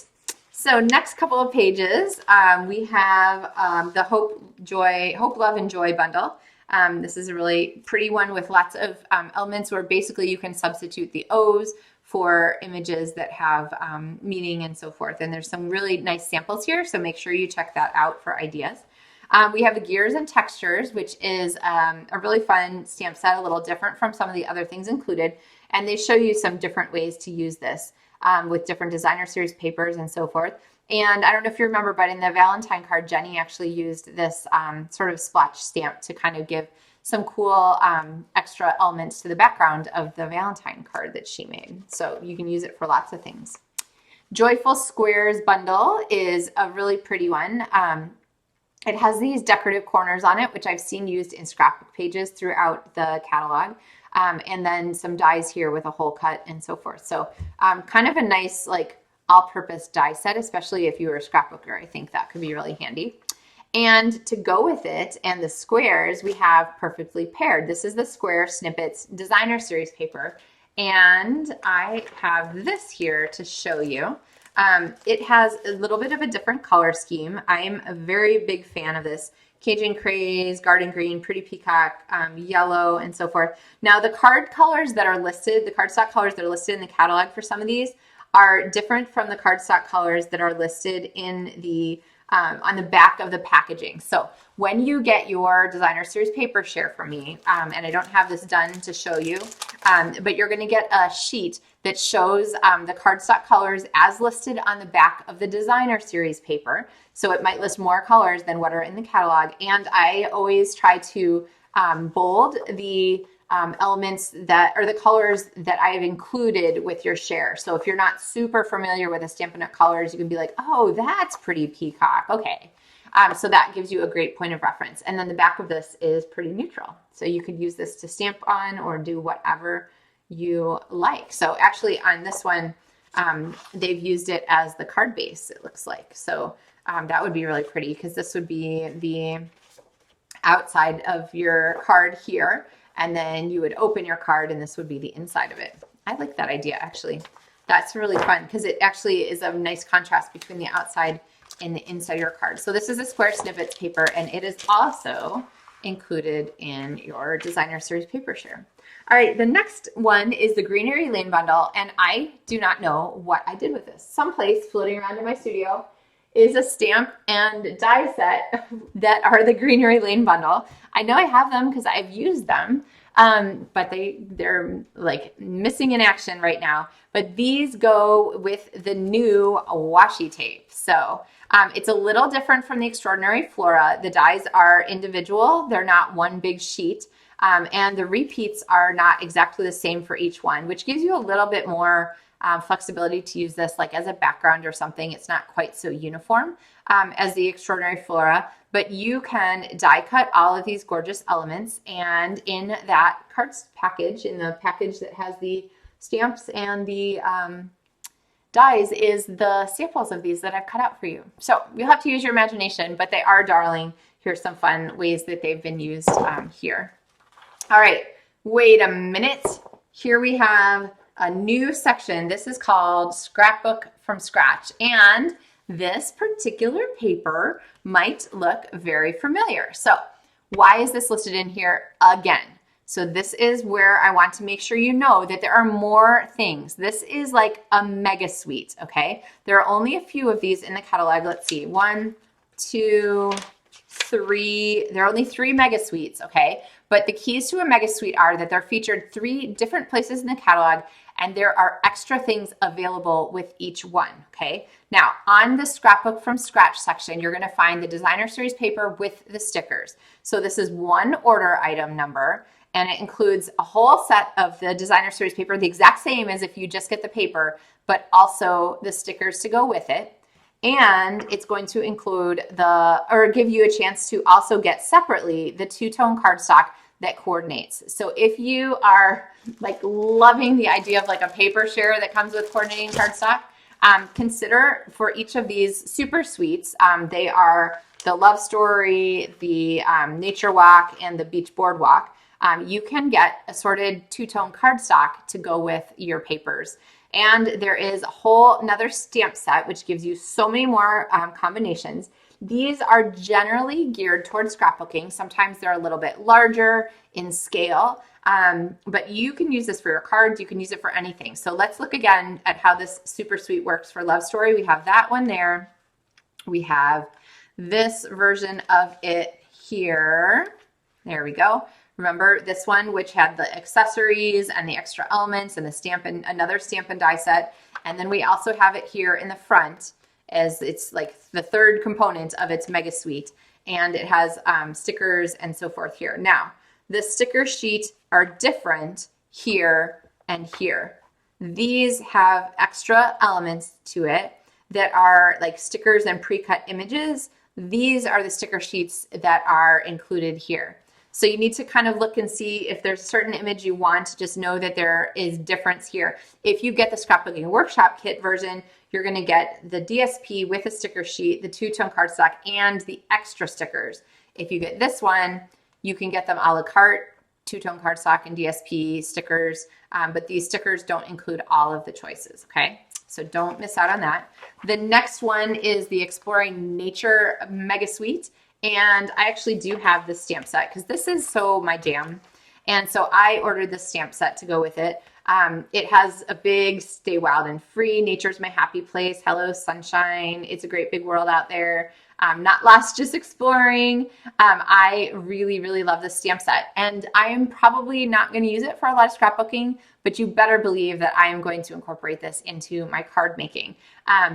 So next couple of pages, we have the Hope, Love, and Joy bundle. This is a really pretty one with lots of elements where basically you can substitute the O's for images that have meaning and so forth. And there's some really nice samples here, so make sure you check that out for ideas. We have the Gears and Textures, which is a really fun stamp set, a little different from some of the other things included. And they show you some different ways to use this with different designer series papers and so forth. And I don't know if you remember, but in the Valentine card, Jenny actually used this sort of splotch stamp to kind of give some cool extra elements to the background of the Valentine card that she made. So you can use it for lots of things. Joyful Squares bundle is a really pretty one. It has these decorative corners on it, which I've seen used in scrapbook pages throughout the catalog. And then some dies here with a hole cut and so forth. So kind of a nice like all-purpose die set, especially if you were a scrapbooker. I think that could be really handy. And to go with it and the squares, we have Perfectly Paired. This is the Square Snippets Designer Series paper. And I have this here to show you. It has a little bit of a different color scheme. I'm a very big fan of this. Cajun Craze, Garden Green, Pretty Peacock, Yellow, and so forth. Now the card colors that are listed, the cardstock colors that are listed in the catalog for some of these are different from the cardstock colors that are listed in the on the back of the packaging. So when you get your Designer Series Paper Share from me, and I don't have this done to show you, but you're going to get a sheet that shows the cardstock colors as listed on the back of the Designer Series paper. So it might list more colors than what are in the catalog. And I always try to bold the elements that are the colors that I've included with your share. So if you're not super familiar with the Stampin' Up! Colors, you can be like, oh, that's Pretty Peacock. Okay. So that gives you a great point of reference. And then the back of this is pretty neutral. So you could use this to stamp on or do whatever you like. So actually on this one, they've used it as the card base, it looks like. So that would be really pretty because this would be the outside of your card here. And then you would open your card and this would be the inside of it. I like that idea, actually. That's really fun because it actually is a nice contrast between the outside and the inside of your card. So this is a Square Snippets paper, and it is also included in your Designer Series Paper Share. All right, the next one is the Greenery Lane bundle, and I do not know what I did with this. Someplace floating around in my studio is a stamp and die set that are the Greenery Lane bundle. I know I have them because I've used them, but they're like missing in action right now. But these go with the new washi tape. So it's a little different from the Extraordinary Flora. The dies are individual. They're not one big sheet. And the repeats are not exactly the same for each one, which gives you a little bit more flexibility to use this like as a background or something. It's not quite so uniform as the Extraordinary Flora, but you can die cut all of these gorgeous elements. And in that cards package, in the package that has the stamps and the dies, is the samples of these that I've cut out for you. So you'll have to use your imagination, but they are darling. Here's some fun ways that they've been used here. All right, wait a minute. Here we have a new section. This is called Scrapbook from Scratch. And this particular paper might look very familiar. So why is this listed in here again? So this is where I want to make sure you know that there are more things. This is like a mega suite, okay? There are only a few of these in the catalog. Let's see, 1, 2, 3. There are only 3 mega suites, okay? But the keys to a mega suite are that they're featured 3 different places in the catalog, and there are extra things available with each one, okay? Now, on the Scrapbook from Scratch section, you're gonna find the Designer Series paper with the stickers. So this is one order item number, and it includes a whole set of the Designer Series paper, the exact same as if you just get the paper, but also the stickers to go with it. And it's going to include give you a chance to also get separately the two-tone cardstock that coordinates. So if you are like loving the idea of like a paper share that comes with coordinating cardstock, consider for each of these super suites, they are the Love Story, the Nature Walk, and the Beach Boardwalk. You can get assorted two-tone cardstock to go with your papers. And there is a whole another stamp set, which gives you so many more combinations. These are generally geared towards scrapbooking. Sometimes they're a little bit larger in scale, but you can use this for your cards. You can use it for anything. So let's look again at how this super suite works for Love Story. We have that one there. We have this version of it here. There we go. Remember this one, which had the accessories and the extra elements and the stamp and another stamp and die set. And then we also have it here in the front. as it's like the third component of its mega suite. And it has stickers and so forth here. Now, the sticker sheet are different here and here. These have extra elements to it that are like stickers and pre-cut images. These are the sticker sheets that are included here. So you need to kind of look and see if there's a certain image you want. Just know that there is difference here. If you get the Scrapbooking Workshop Kit version, you're going to get the DSP with a sticker sheet, the two-tone cardstock, and the extra stickers. If you get this one, you can get them a la carte, two-tone cardstock and DSP stickers, but these stickers don't include all of the choices, okay? So don't miss out on that. The next one is the Exploring Nature Mega Suite. And I actually do have this stamp set because this is so my jam. And so I ordered this stamp set to go with it. It has a big stay wild and free. Nature's my happy place. Hello, sunshine. It's a great big world out there. Not lost, just exploring. I really, really love this stamp set. And I am probably not going to use it for a lot of scrapbooking, but you better believe that I am going to incorporate this into my card making.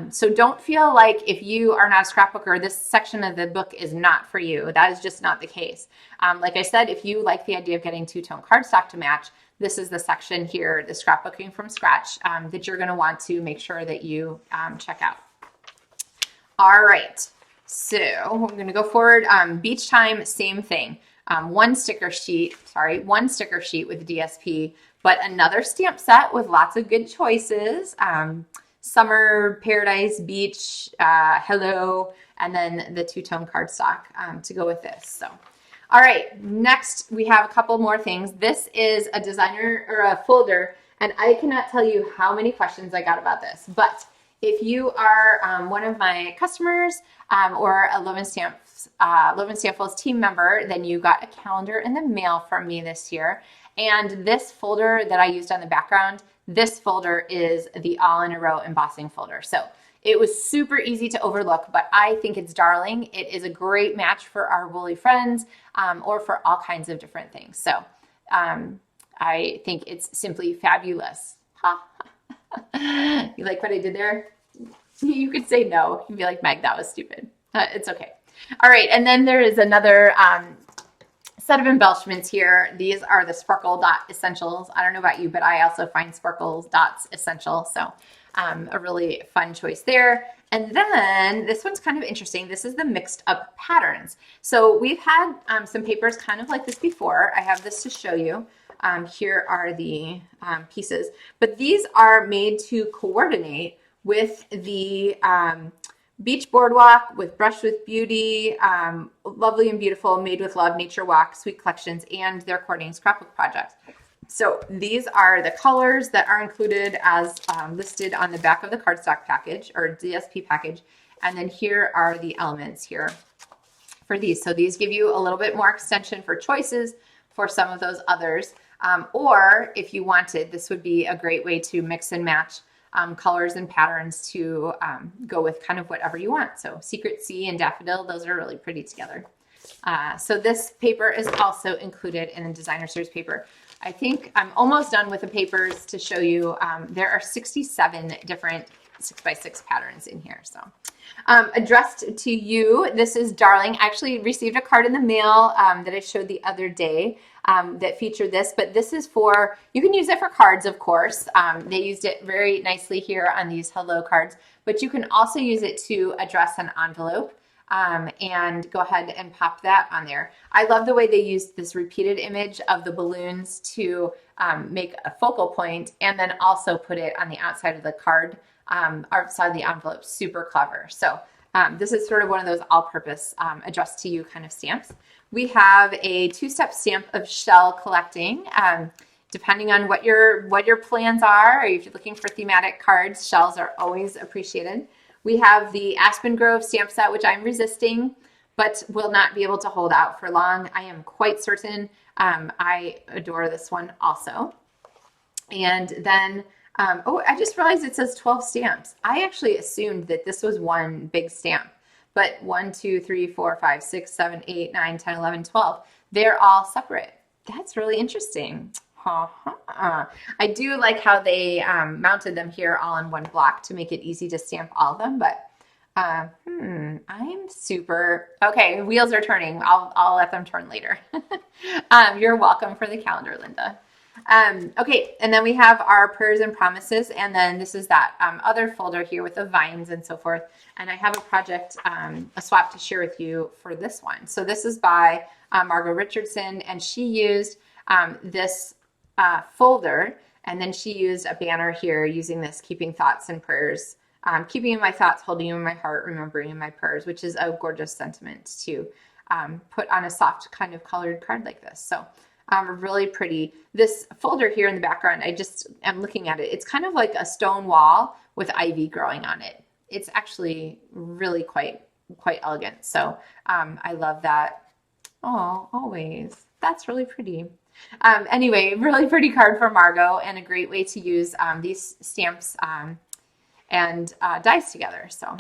So don't feel like if you are not a scrapbooker, this section of the book is not for you. That is just not the case. Like I said, if you like the idea of getting two-tone cardstock to match, this is the section here, the scrapbooking from scratch, that you're going to want to make sure that you check out. All right. So I'm going to go forward. Beach time, same thing. One sticker sheet with DSP, but another stamp set with lots of good choices. Summer, paradise, beach, hello, and then the two-tone cardstock to go with this. So, all right, next we have a couple more things. This is a designer or a folder, and I cannot tell you how many questions I got about this, but if you are one of my customers or a LovenStamps team member, then you got a calendar in the mail from me this year. And this folder that I used on the background, this folder is the all in a row embossing folder. So it was super easy to overlook, but I think it's darling. It is a great match for our woolly friends or for all kinds of different things. So I think it's simply fabulous. You like what I did there? You could say no. You'd be like, Meg, that was stupid. It's okay. All right. And then there is another set of embellishments here. These are the Sparkle Dot Essentials. I don't know about you, but I also find Sparkle Dots essential. So a really fun choice there. And then this one's kind of interesting. This is the mixed up patterns. So we've had some papers kind of like this before. I have this to show you. Here are the pieces, but these are made to coordinate with the Beach Boardwalk, with Brush with Beauty, Lovely and Beautiful, Made with Love, Nature Walk, Sweet Collections, and their coordinating scrapbook projects. So these are the colors that are included as listed on the back of the cardstock package or DSP package. And then here are the elements here for these. So these give you a little bit more extension for choices for some of those others. Or if you wanted, this would be a great way to mix and match colors and patterns to go with kind of whatever you want. So Secret Sea and Daffodil, those are really pretty together. So this paper is also included in the Designer Series paper. I think I'm almost done with the papers to show you. There are 67 different 6x6 patterns in here. So addressed to you, this is darling. I actually received a card in the mail that I showed the other day that featured this, but this is for, you can use it for cards, of course. They used it very nicely here on these hello cards, but you can also use it to address an envelope and go ahead and pop that on there. I love the way they used this repeated image of the balloons to make a focal point and then also put it on the outside of the card, outside of the envelope. Super clever. So this is sort of one of those all-purpose addressed to you kind of stamps. We have a two-step stamp of shell collecting. Depending on what your plans are, or if you're looking for thematic cards, shells are always appreciated. We have the Aspen Grove stamp set, which I'm resisting, but will not be able to hold out for long. I am quite certain. I adore this one also. And then, oh, I just realized it says 12 stamps. I actually assumed that this was one big stamp, but 1, 2, 3, 4, 5, 6, 7, 8, 9, 10, 11, 12. They're all separate. That's really interesting. I do like how they mounted them here all in one block to make it easy to stamp all of them, but I'm super, okay, wheels are turning. I'll let them turn later. You're welcome for the calendar, Linda. Okay, and then we have our prayers and promises, and then this is that other folder here with the vines and so forth. And I have a project, a swap to share with you for this one. So this is by Margot Richardson, and she used this folder, and then she used a banner here using this keeping thoughts and prayers, keeping in my thoughts, holding you in my heart, remembering in my prayers, which is a gorgeous sentiment to put on a soft kind of colored card like this. So really pretty. This folder here in the background, I just am looking at it. It's kind of like a stone wall with ivy growing on it. It's actually really quite elegant. So I love that. Oh, always. That's really pretty. Anyway, really pretty card for Margot, and a great way to use these stamps and dies together. So,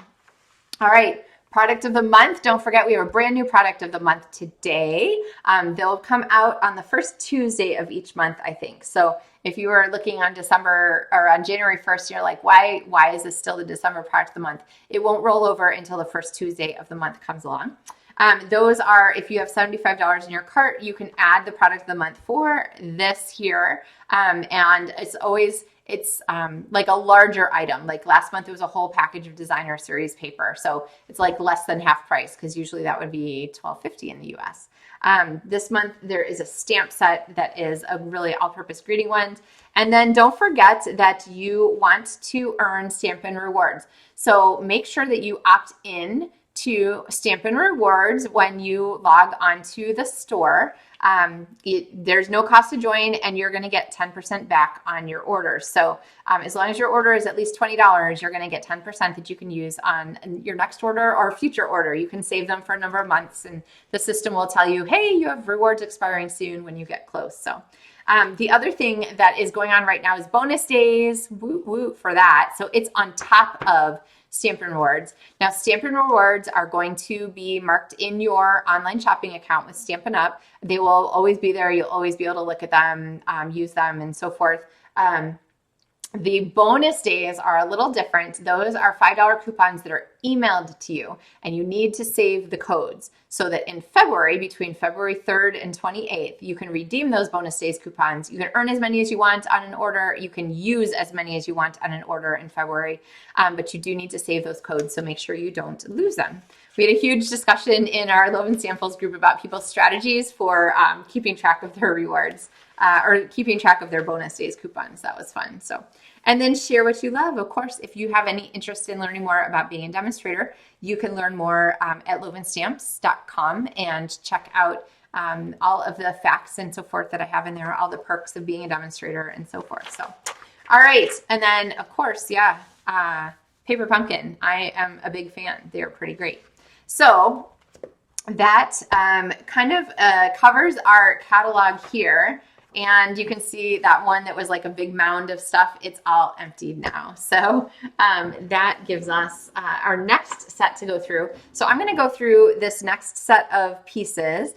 all right. Product of the month. Don't forget, we have a brand new product of the month today. They'll come out on the first Tuesday of each month, I think. So if you were looking on December or on January 1st, you're like, why is this still the December product of the month? It won't roll over until the first Tuesday of the month comes along. Those are, if you have $75 in your cart, you can add the product of the month for this here. And it's always, it's like a larger item. Like last month, it was a whole package of designer series paper. So it's like less than half price, because usually that would be $12.50 in the US. This month, there is a stamp set that is a really all-purpose greeting one. And then don't forget that you want to earn Stampin' Rewards. So make sure that you opt in to Stampin' Rewards when you log onto the store. There's no cost to join, and you're going to get 10% back on your orders. So as long as your order is at least $20, you're going to get 10% that you can use on your next order or future order. You can save them for a number of months, and the system will tell you, hey, you have rewards expiring soon when you get close. So the other thing that is going on right now is bonus days. Woo woo for that. So it's on top of Stampin' Rewards. Now, Stampin' Rewards are going to be marked in your online shopping account with Stampin' Up. They will always be there. You'll always be able to look at them, use them, and so forth. The bonus days are a little different. Those are $5 coupons that are emailed to you, and you need to save the codes so that in February, between February 3rd and 28th, you can redeem those bonus days coupons. You can earn as many as you want on an order. You can use as many as you want on an order in February, but you do need to save those codes, so make sure you don't lose them. We had a huge discussion in our Loven Samples group about people's strategies for keeping track of their rewards or keeping track of their bonus days coupons. That was fun. So, and then share what you love. Of course, if you have any interest in learning more about being a demonstrator, you can learn more at LovenStamps.com and check out all of the facts and so forth that I have in there, all the perks of being a demonstrator and so forth. So, all right. And then, of course, Paper Pumpkin. I am a big fan. They're pretty great. So that kind of covers our catalog here. And you can see that one that was like a big mound of stuff, it's all emptied now. So that gives us our next set to go through. So I'm going to go through this next set of pieces,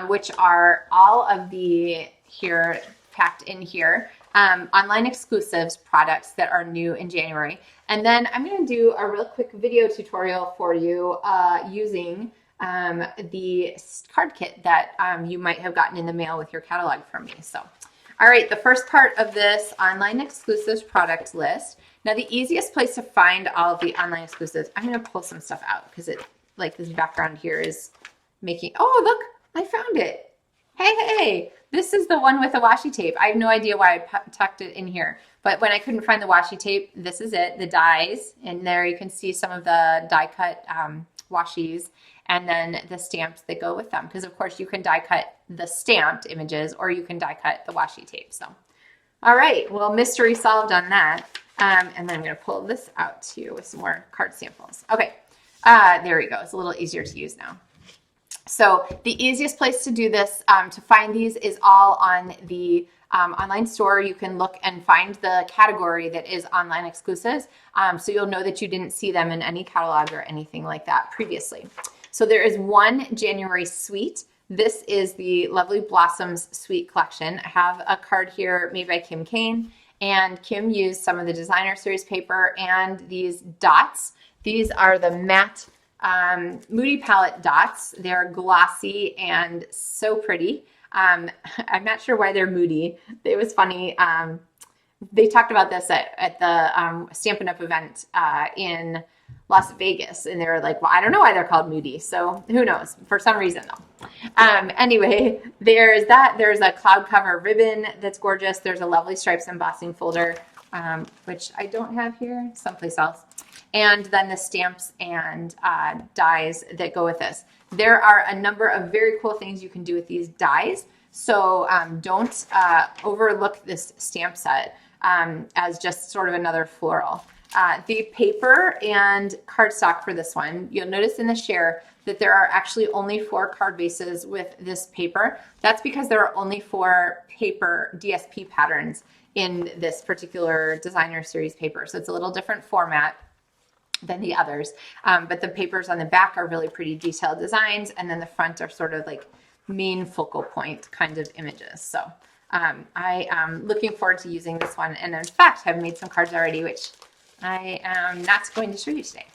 which are all of the here packed in here, online exclusives products that are new in January. And then I'm going to do a real quick video tutorial for you using the card kit that you might have gotten in the mail with your catalog from me. So, all right, the first part of this online exclusives product list. Now, the easiest place to find all of the online exclusives, I'm going to pull some stuff out because it, like this background here is making, oh, look, I found it. Hey, this is the one with the washi tape. I have no idea why I tucked it in here, but when I couldn't find the washi tape, this is it, the dies, and there you can see some of the die cut washies, and then the stamps that go with them. Because of course you can die cut the stamped images or you can die cut the washi tape. So, all right, well, mystery solved on that. And then I'm going to pull this out to you with some more card samples. Okay, there we go. It's a little easier to use now. So the easiest place to do this, to find these, is all on the online store. You can look and find the category that is online exclusives. So you'll know that you didn't see them in any catalog or anything like that previously. So there is one January suite. This is the Lovely Blossoms Suite Collection. I have a card here made by Kim Kane, and Kim used some of the designer series paper and these dots These are the matte Moody palette dots. They're glossy and so pretty. I'm not sure why they're moody. It was funny. They talked about this at the Stampin' Up event in Las Vegas, and they were like, well, I don't know why they're called moody, so who knows, for some reason though. Anyway, there's that. There's a cloud cover ribbon that's gorgeous. There's a lovely stripes embossing folder, which I don't have here, someplace else. And then the stamps and dies that go with this. There are a number of very cool things you can do with these dies. So don't overlook this stamp set as just sort of another floral. The paper and cardstock for this one, you'll notice in the share that there are actually only 4 card bases with this paper. That's because there are only 4 paper DSP patterns in this particular designer series paper. So it's a little different format than the others. But the papers on the back are really pretty detailed designs, and then the front are sort of like main focal point kind of images. So I am looking forward to using this one, and in fact have made some cards already, which I am not going to show you today.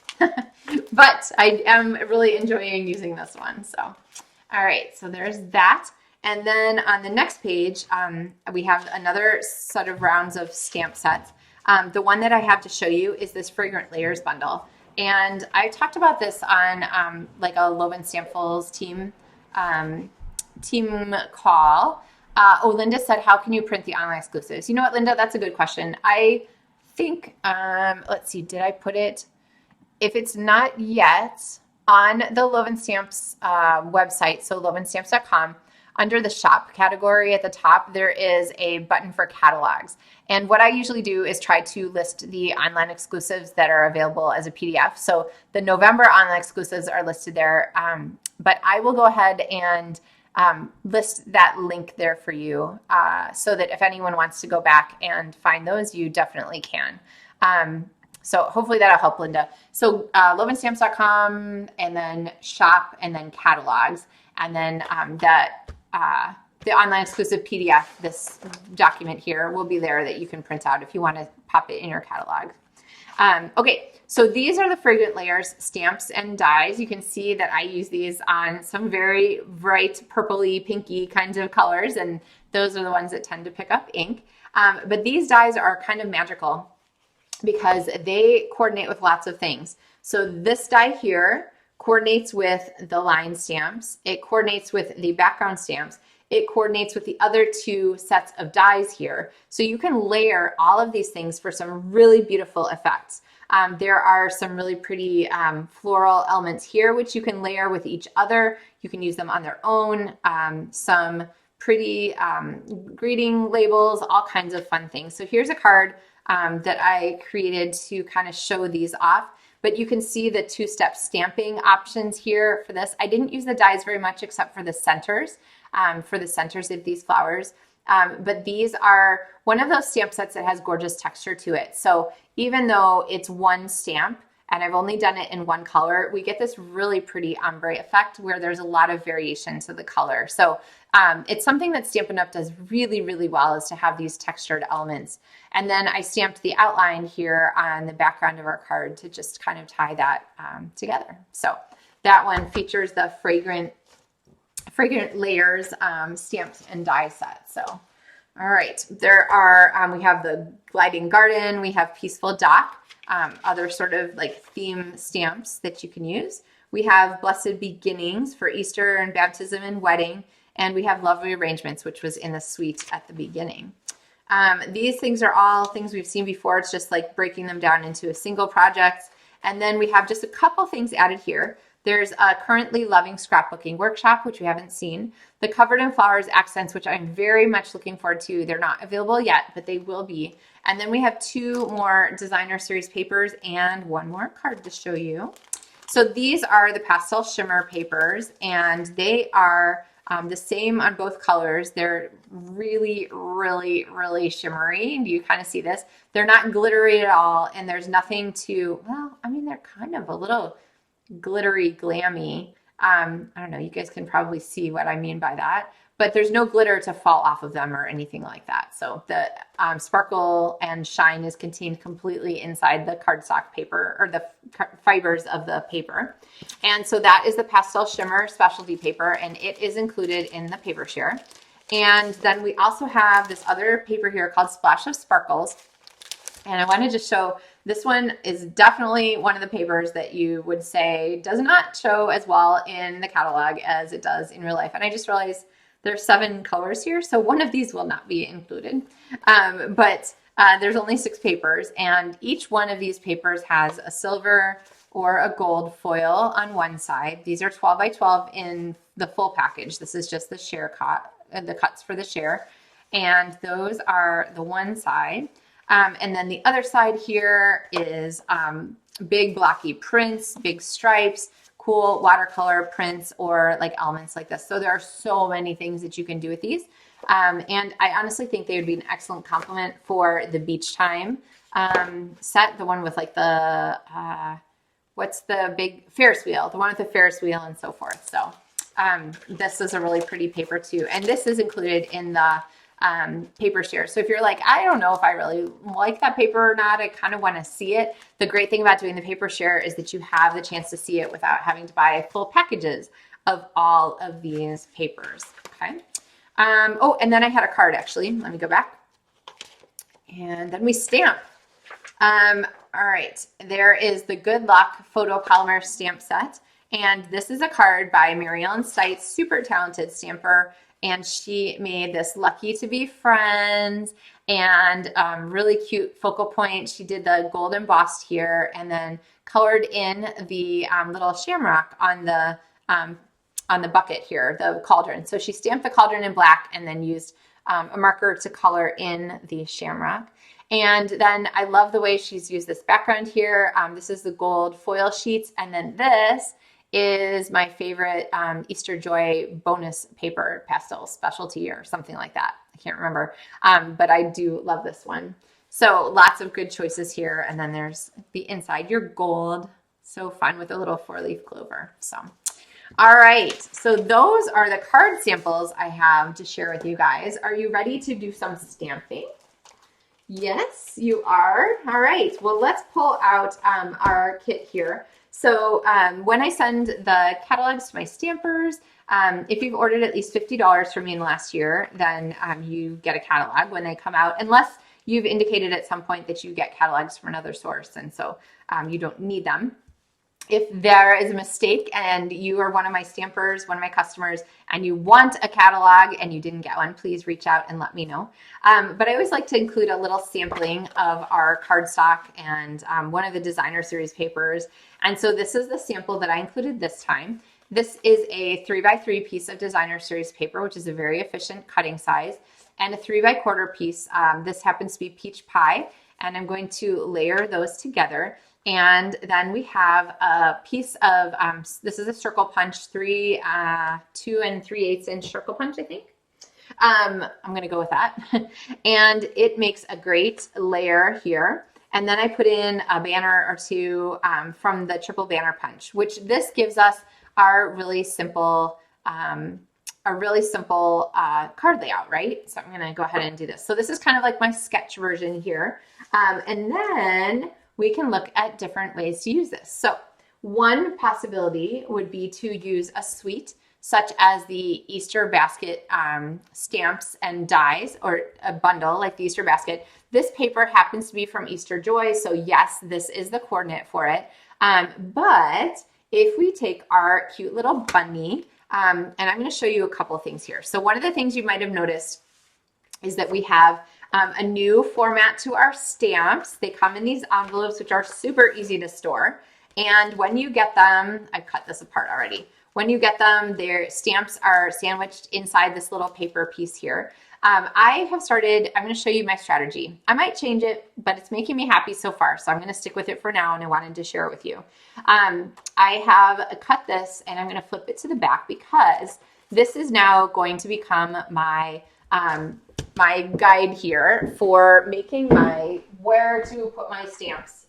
But I am really enjoying using this one. So all right, so there's that. And then on the next page, we have another set of rounds of stamp sets. The one that I have to show you is this Fragrant Layers bundle. And I talked about this on like a LovenStamps team call. Oh, Linda said, how can you print the online exclusives? You know what, Linda, that's a good question. I think, let's see, did I put it? If it's not yet on the LovenStamps website, so LovenStamps.com, under the shop category at the top, there is a button for catalogs. And what I usually do is try to list the online exclusives that are available as a PDF. So the November online exclusives are listed there, but I will go ahead and list that link there for you so that if anyone wants to go back and find those, you definitely can. So hopefully that'll help, Linda. So LovenStamps.com, and then shop, and then catalogs, and then the online exclusive PDF, this document here, will be there that you can print out if you want to pop it in your catalog. Okay, so these are the Fragrant Layers stamps and dies. You can see that I use these on some very bright purpley, pinky kinds of colors, and those are the ones that tend to pick up ink. But these dies are kind of magical because they coordinate with lots of things. So this die here coordinates with the line stamps. It coordinates with the background stamps. It coordinates with the other 2 sets of dies here. So you can layer all of these things for some really beautiful effects. There are some really pretty floral elements here, which you can layer with each other. You can use them on their own. Some pretty greeting labels, all kinds of fun things. So here's a card that I created to kind of show these off. But you can see the 2-step stamping options here for this. I didn't use the dies very much except for the centers of these flowers. But these are one of those stamp sets that has gorgeous texture to it. So even though it's one stamp and I've only done it in one color, we get this really pretty ombre effect where there's a lot of variation to the color. So it's something that Stampin' Up does really, really well, is to have these textured elements. And then I stamped the outline here on the background of our card to just kind of tie that together. So that one features the Fragrant Layers stamps and die set. So, all right, there are, we have the Gliding Garden, we have Peaceful Dock, other sort of like theme stamps that you can use. We have Blessed Beginnings for Easter and baptism and wedding. And we have Lovely Arrangements, which was in the suite at the beginning. These things are all things we've seen before. It's just like breaking them down into a single project. And then we have just a couple things added here. There's a Currently Loving Scrapbooking Workshop, which we haven't seen. The Covered in Flowers accents, which I'm very much looking forward to. They're not available yet, but they will be. And then we have 2 more designer series papers and 1 more card to show you. So these are the pastel shimmer papers, and they are the same on both colors. They're really, really, really shimmery. Do you kind of see this? They're not glittery at all, and there's nothing to, well, I mean, they're kind of a little glittery, glammy. I don't know, you guys can probably see what I mean by that, but there's no glitter to fall off of them or anything like that. So the sparkle and shine is contained completely inside the cardstock paper, or the fibers of the paper. And so that is the pastel shimmer specialty paper, and it is included in the paper share. And then we also have this other paper here called Splash of Sparkles. And I wanted to show, this one is definitely one of the papers that you would say does not show as well in the catalog as it does in real life. And I just realized there's 7 colors here, so one of these will not be included. But there's only 6 papers, and each one of these papers has a silver or a gold foil on one side. These are 12 by 12 in the full package. This is just the share cut, the cuts for the share. And those are the one side. And then the other side here is big blocky prints, big stripes, cool watercolor prints, or like elements like this. So there are so many things that you can do with these. And I honestly think they would be an excellent complement for the beach time set, the one with like the, what's the big Ferris wheel, the one with the Ferris wheel and so forth. So this is a really pretty paper too. And this is included in the paper share. So if you're like, I don't know if I really like that paper or not, I kind of want to see it. The great thing about doing the paper share is that you have the chance to see it without having to buy full packages of all of these papers. Okay. Oh, and then I had a card actually. Let me go back. And then we stamp. All right. There is the Good Luck photopolymer stamp set. And this is a card by Mary Ellen Stites, super talented stamper. And she made this Lucky to Be Friends and really cute focal point. She did the gold embossed here and then colored in the little shamrock on the bucket here, the cauldron. So she stamped the cauldron in black and then used a marker to color in the shamrock. And then I love the way she's used this background here. This is the gold foil sheets. And then this is my favorite Easter Joy bonus paper pastel specialty or something like that. I can't remember, but I do love this one. So lots of good choices here. And then there's the inside, your gold. So fun with a little 4-leaf clover. So, all right. So those are the card samples I have to share with you guys. Are you ready to do some stamping? Yes, you are. All right. Well, let's pull out our kit here. So when I send the catalogs to my stampers, if you've ordered at least $50 from me in the last year, then you get a catalog when they come out, unless you've indicated at some point that you get catalogs from another source, and so you don't need them. If there is a mistake and you are one of my stampers, one of my customers, and you want a catalog and you didn't get one, please reach out and let me know. But I always like to include a little sampling of our cardstock and one of the designer series papers. And so this is the sample that I included this time. This is a 3x3 piece of designer series paper, which is a very efficient cutting size, and a 3x4 piece. This happens to be peach pie, and I'm going to layer those together. And then we have a piece of, this is a circle punch, 2 3/8 inch circle punch, I think. I'm going to go with that. And it makes a great layer here. And then I put in a banner or two from the triple banner punch, which this gives us our really simple, card layout, right? So I'm going to go ahead and do this. So this is kind of like my sketch version here. And then we can look at different ways to use this. So one possibility would be to use a suite such as the Easter basket stamps and dies, or a bundle like the Easter basket. This paper happens to be from Easter Joy, so yes, this is the coordinate for it. But if we take our cute little bunny, and I'm going to show you a couple of things here. So one of the things you might have noticed is that we have a new format to our stamps. They come in these envelopes, which are super easy to store. And when you get them, I've cut this apart already. When you get them, their stamps are sandwiched inside this little paper piece here. I have started, I'm going to show you my strategy. I might change it, but it's making me happy so far. So I'm going to stick with it for now, and I wanted to share it with you. I have cut this, and I'm going to flip it to the back because this is now going to become my my guide here for making my where to put my stamps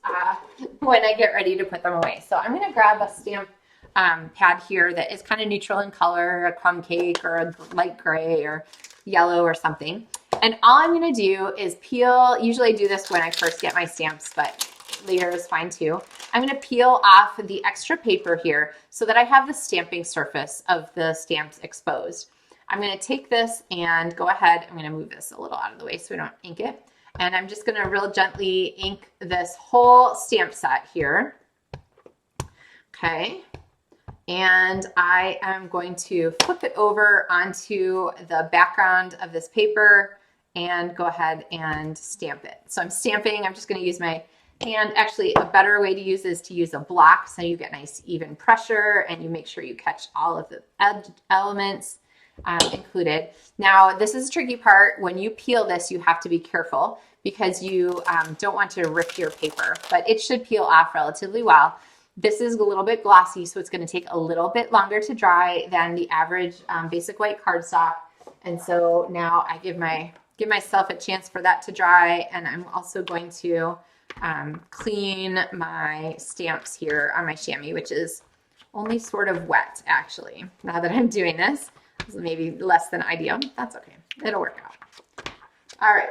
when I get ready to put them away. So I'm going to grab a stamp pad here that is kind of neutral in color, a crumb cake or a light gray or yellow or something. And all I'm going to do is peel. Usually I do this when I first get my stamps, but later is fine too. I'm going to peel off the extra paper here so that I have the stamping surface of the stamps exposed. I'm going to take this and go ahead. I'm going to move this a little out of the way so we don't ink it. And I'm just going to real gently ink this whole stamp set here. Okay. And I am going to flip it over onto the background of this paper and go ahead and stamp it. So I'm stamping. I'm just going to use my hand. Actually, a better way to use is to use a block so you get nice even pressure and you make sure you catch all of the elements included. Now, this is a tricky part. When you peel this, you have to be careful because you don't want to rip your paper, but it should peel off relatively well. This is a little bit glossy, so it's going to take a little bit longer to dry than the average basic white cardstock. And so now I give myself a chance for that to dry, and I'm also going to clean my stamps here on my chamois, which is only sort of wet actually. Now that I'm doing this, maybe less than ideal. That's okay. It'll work out. All right.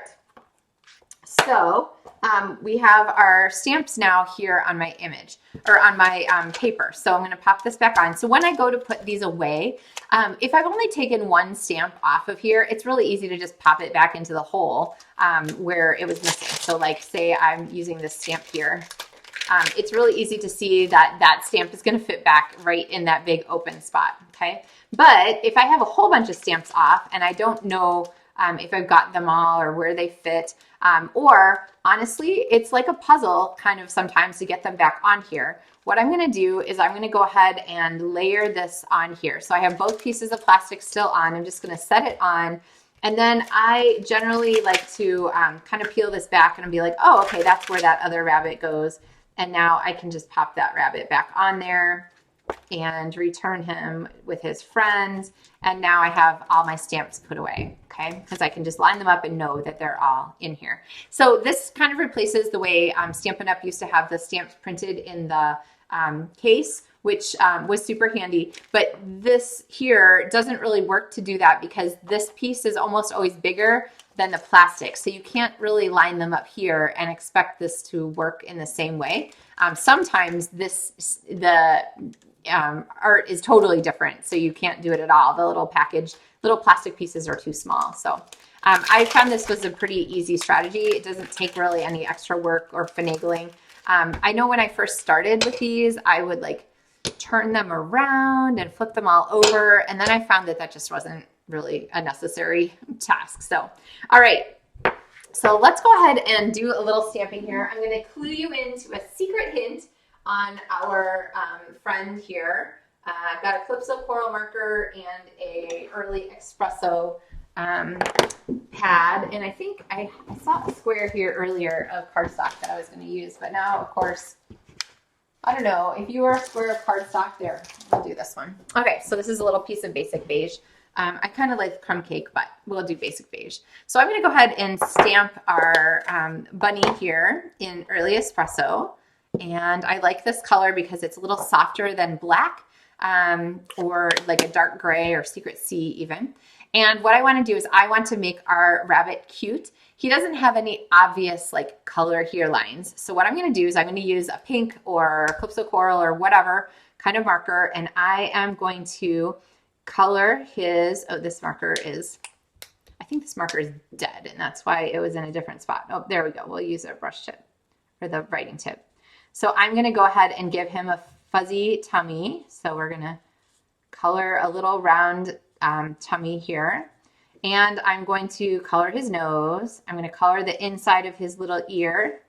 So we have our stamps now here on my image or on my paper. So I'm going to pop this back on. So when I go to put these away, if I've only taken one stamp off of here, it's really easy to just pop it back into the hole where it was missing. So like say I'm using this stamp here. It's really easy to see that that stamp is going to fit back right in that big open spot. Okay. But if I have a whole bunch of stamps off and I don't know if I've got them all or where they fit, or honestly, it's like a puzzle kind of sometimes to get them back on here. What I'm going to do is I'm going to go ahead and layer this on here. So I have both pieces of plastic still on. I'm just going to set it on. And then I generally like to kind of peel this back and be like, oh, okay, that's where that other rabbit goes. And now I can just pop that rabbit back on there and return him with his friends. And now I have all my stamps put away, okay? Because I can just line them up and know that they're all in here. So this kind of replaces the way Stampin' Up! Used to have the stamps printed in the case, which was super handy. But this here doesn't really work to do that because this piece is almost always bigger than the plastic. So you can't really line them up here and expect this to work in the same way. Sometimes the art is totally different, so you can't do it at all. The little plastic pieces are too small. So I found this was a pretty easy strategy. It doesn't take really any extra work or finagling. I know when I first started with these, I would like turn them around and flip them all over, and then I found that that just wasn't really a necessary task. So, all right. So let's go ahead and do a little stamping here. I'm going to clue you into a secret hint on our friend here. I've got a Calypso coral marker and a early espresso pad, and I think I saw a square here earlier of cardstock that I was going to use, but now of course I don't know if you were a square of cardstock there. I'll do this one. Okay, so this is a little piece of basic beige. I kind of like crumb cake, but we'll do basic beige. So I'm going to go ahead and stamp our bunny here in early espresso. And I like this color because it's a little softer than black or like a dark gray or secret sea even. And what I want to do is I want to make our rabbit cute. He doesn't have any obvious like color here lines. So what I'm going to do is I'm going to use a pink or Calypso coral or whatever kind of marker. And I am going to color his, oh, this marker is, I think this marker is dead. And that's why it was in a different spot. Oh, there we go. We'll use a brush tip or the writing tip. So I'm going to go ahead and give him a fuzzy tummy. So we're going to color a little round tummy here. And I'm going to color his nose. I'm going to color the inside of his little ear.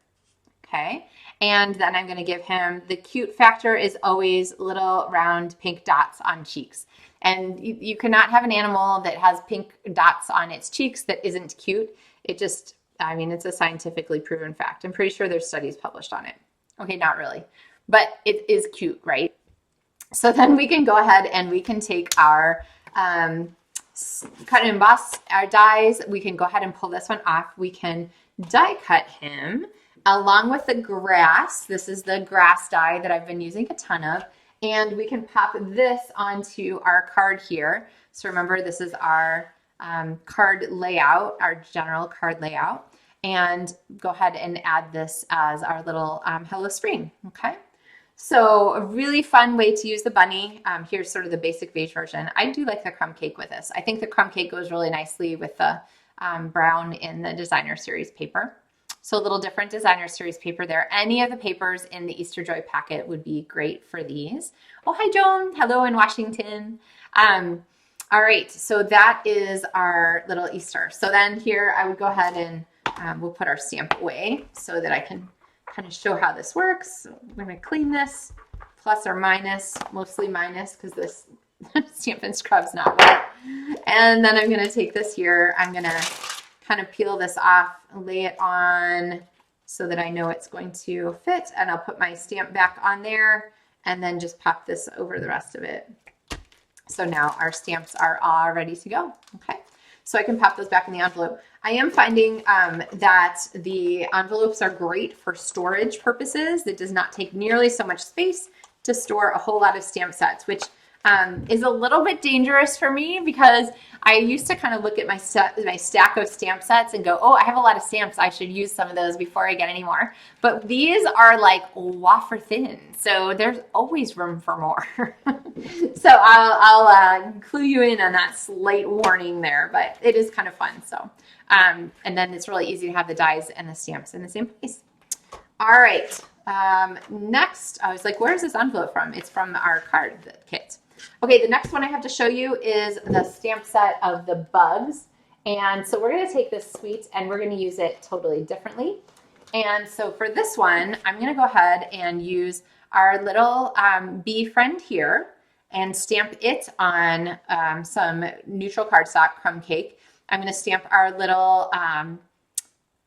Okay. And then I'm going to give him, the cute factor is always little round pink dots on cheeks. And you cannot have an animal that has pink dots on its cheeks that isn't cute. It just, I mean, it's a scientifically proven fact. I'm pretty sure there's studies published on it. Okay, not really, but it is cute, right? So then we can go ahead and we can take our cut and emboss our dies. We can go ahead and pull this one off. We can die cut him along with the grass. This is the grass die that I've been using a ton of. And we can pop this onto our card here. So remember, this is our card layout, our general card layout. And go ahead and add this as our little Hello Spring, okay? So a really fun way to use the bunny. Here's sort of the basic beige version. I do like the crumb cake with this. I think the crumb cake goes really nicely with the brown in the designer series paper. So a little different designer series paper there. Any of the papers in the Easter Joy packet would be great for these. Oh, hi, Joan. Hello in Washington. All right, so that is our little Easter. So then here I would go ahead and we'll put our stamp away so that I can kind of show how this works. So we're going to clean this, plus or minus, mostly minus because this Stampin' Scrub's not wet. And then I'm going to take this here. I'm going to kind of peel this off, lay it on so that I know it's going to fit, and I'll put my stamp back on there and then just pop this over the rest of it. So now our stamps are all ready to go. Okay, so I can pop those back in the envelope. I am finding that the envelopes are great for storage purposes. It does not take nearly so much space to store a whole lot of stamp sets, which is a little bit dangerous for me because I used to kind of look at my stack of stamp sets and go, oh, I have a lot of stamps. I should use some of those before I get any more. But these are like wafer thin, so there's always room for more. So I'll clue you in on that slight warning there, but it is kind of fun. So, and then it's really easy to have the dies and the stamps in the same place. All right. Next, I was like, where's this envelope from? It's from our card kit. Okay, the next one I have to show you is the stamp set of the bugs. And so we're going to take this suite and we're going to use it totally differently. And so for this one, I'm going to go ahead and use our little bee friend here and stamp it on some neutral cardstock crumb cake. I'm going to stamp our little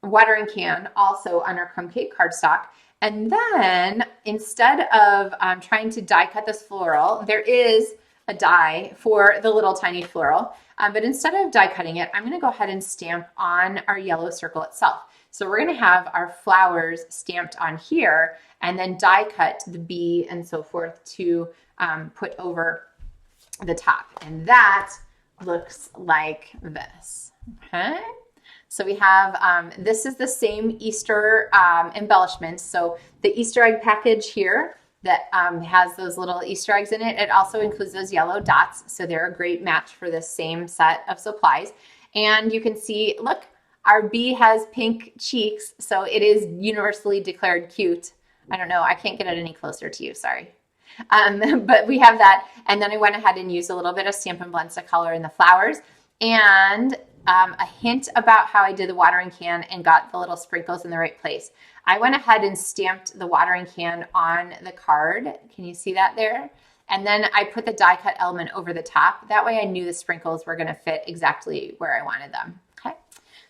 watering can also on our crumb cake cardstock. And then instead of trying to die cut this floral, there is a die for the little tiny floral. But instead of die cutting it, I'm going to go ahead and stamp on our yellow circle itself. So we're going to have our flowers stamped on here and then die cut the bee and so forth to put over the top. And that looks like this. Okay. So we have, this is the same Easter embellishments. So the Easter egg package here that has those little Easter eggs in it, it also includes those yellow dots. So they're a great match for this same set of supplies. And you can see, look, our bee has pink cheeks. So it is universally declared cute. I don't know, I can't get it any closer to you, sorry. But we have that. And then I went ahead and used a little bit of Stampin' Blends to color in the flowers. And a hint about how I did the watering can and got the little sprinkles in the right place. I went ahead and stamped the watering can on the card. Can you see that there? And then I put the die cut element over the top. That way I knew the sprinkles were going to fit exactly where I wanted them. Okay.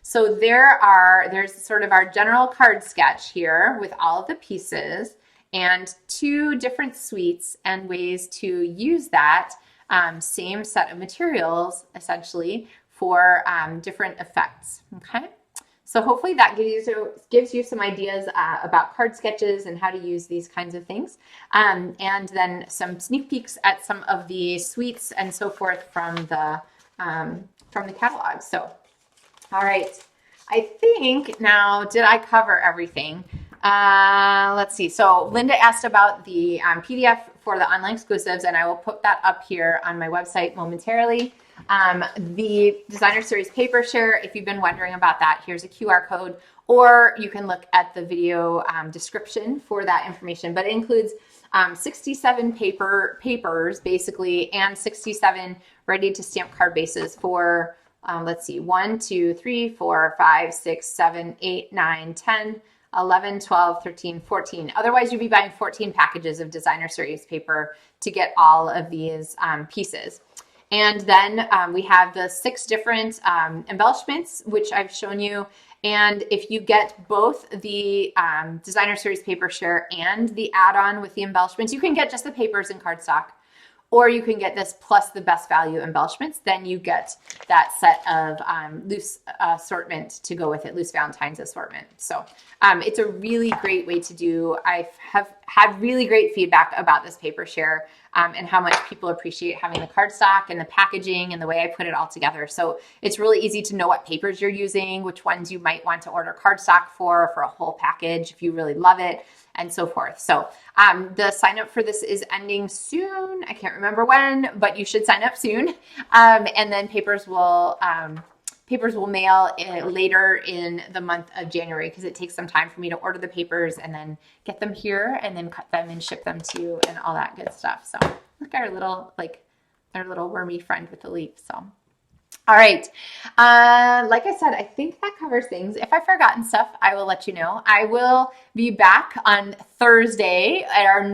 So there's sort of our general card sketch here with all of the pieces and two different suites and ways to use that same set of materials essentially for different effects, okay? So hopefully that gives you some ideas about card sketches and how to use these kinds of things. And then some sneak peeks at some of the suites and so forth from the catalog. So, all right, I think now, did I cover everything? Let's see. So Linda asked about the PDF for the online exclusives, and I will put that up here on my website momentarily. The designer series paper share, if you've been wondering about that, here's a QR code, or you can look at the video description for that information. But it includes 67 papers basically, and 67 ready to stamp card bases for let's see, 1, 2, 3, 4, 5, 6, 7, 8, 9, 10, 11, 12, 13, 14. Otherwise, you'd be buying 14 packages of designer series paper to get all of these pieces. And then we have the 6 different embellishments, which I've shown you. And if you get both the designer series paper share and the add-on with the embellishments, you can get just the papers in cardstock. or you can get this plus the best value embellishments. Then you get that set of loose assortment to go with it, loose Valentine's assortment. So it's a really great way to do. I have had really great feedback about this paper share and how much people appreciate having the cardstock and the packaging and the way I put it all together. So it's really easy to know what papers you're using, which ones you might want to order cardstock for a whole package if you really love it, and so forth. So the sign up for this is ending soon. I can't remember when, but you should sign up soon. And then papers will mail later in the month of January, because it takes some time for me to order the papers and then get them here and then cut them and ship them to you and all that good stuff. So look at our little wormy friend with the leaf. So all right. Like I said, I think that covers things. If I've forgotten stuff, I will let you know. I will be back on Thursday at our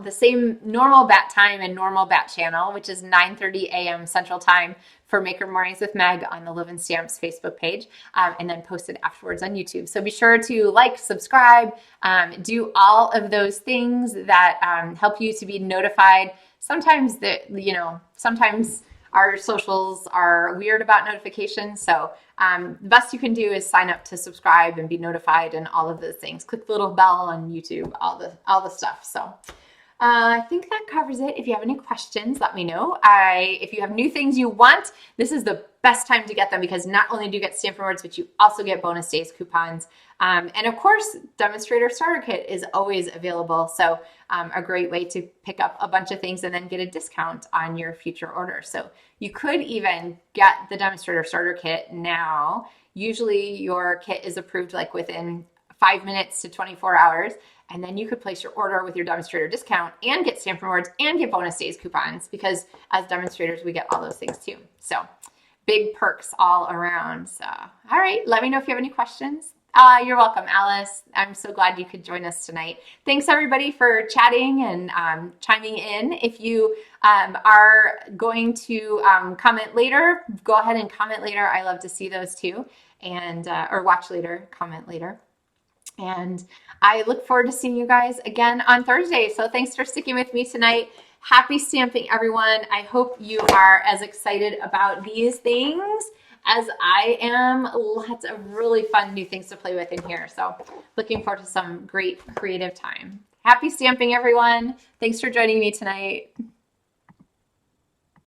the same normal bat time and normal bat channel, which is 9:30 a.m. Central Time for Maker Mornings with Meg on the LovenStamps Facebook page, and then posted afterwards on YouTube. So be sure to like, subscribe, do all of those things that help you to be notified. Sometimes our socials are weird about notifications. So the best you can do is sign up to subscribe and be notified and all of those things. Click the little bell on YouTube, all the stuff. So I think that covers it. If you have any questions, let me know. If you have new things you want, this is the best time to get them, because not only do you get Stampin' Rewards, but you also get bonus days coupons. And of course, Demonstrator Starter Kit is always available. So a great way to pick up a bunch of things and then get a discount on your future order. So you could even get the Demonstrator Starter Kit now. Usually your kit is approved like within 5 minutes to 24 hours. And then you could place your order with your demonstrator discount and get Stampin' Rewards and get bonus days coupons, because as demonstrators, we get all those things too. So big perks all around. So, all right, let me know if you have any questions. You're welcome, Alice. I'm so glad you could join us tonight. Thanks everybody for chatting and chiming in. If you are going to comment later, go ahead and comment later. I love to see those too. And or watch later, comment later. And I look forward to seeing you guys again on Thursday. So thanks for sticking with me tonight. Happy stamping, everyone. I hope you are as excited about these things as I am. Lots of really fun new things to play with in here. So looking forward to some great creative time. Happy stamping, everyone. Thanks for joining me tonight.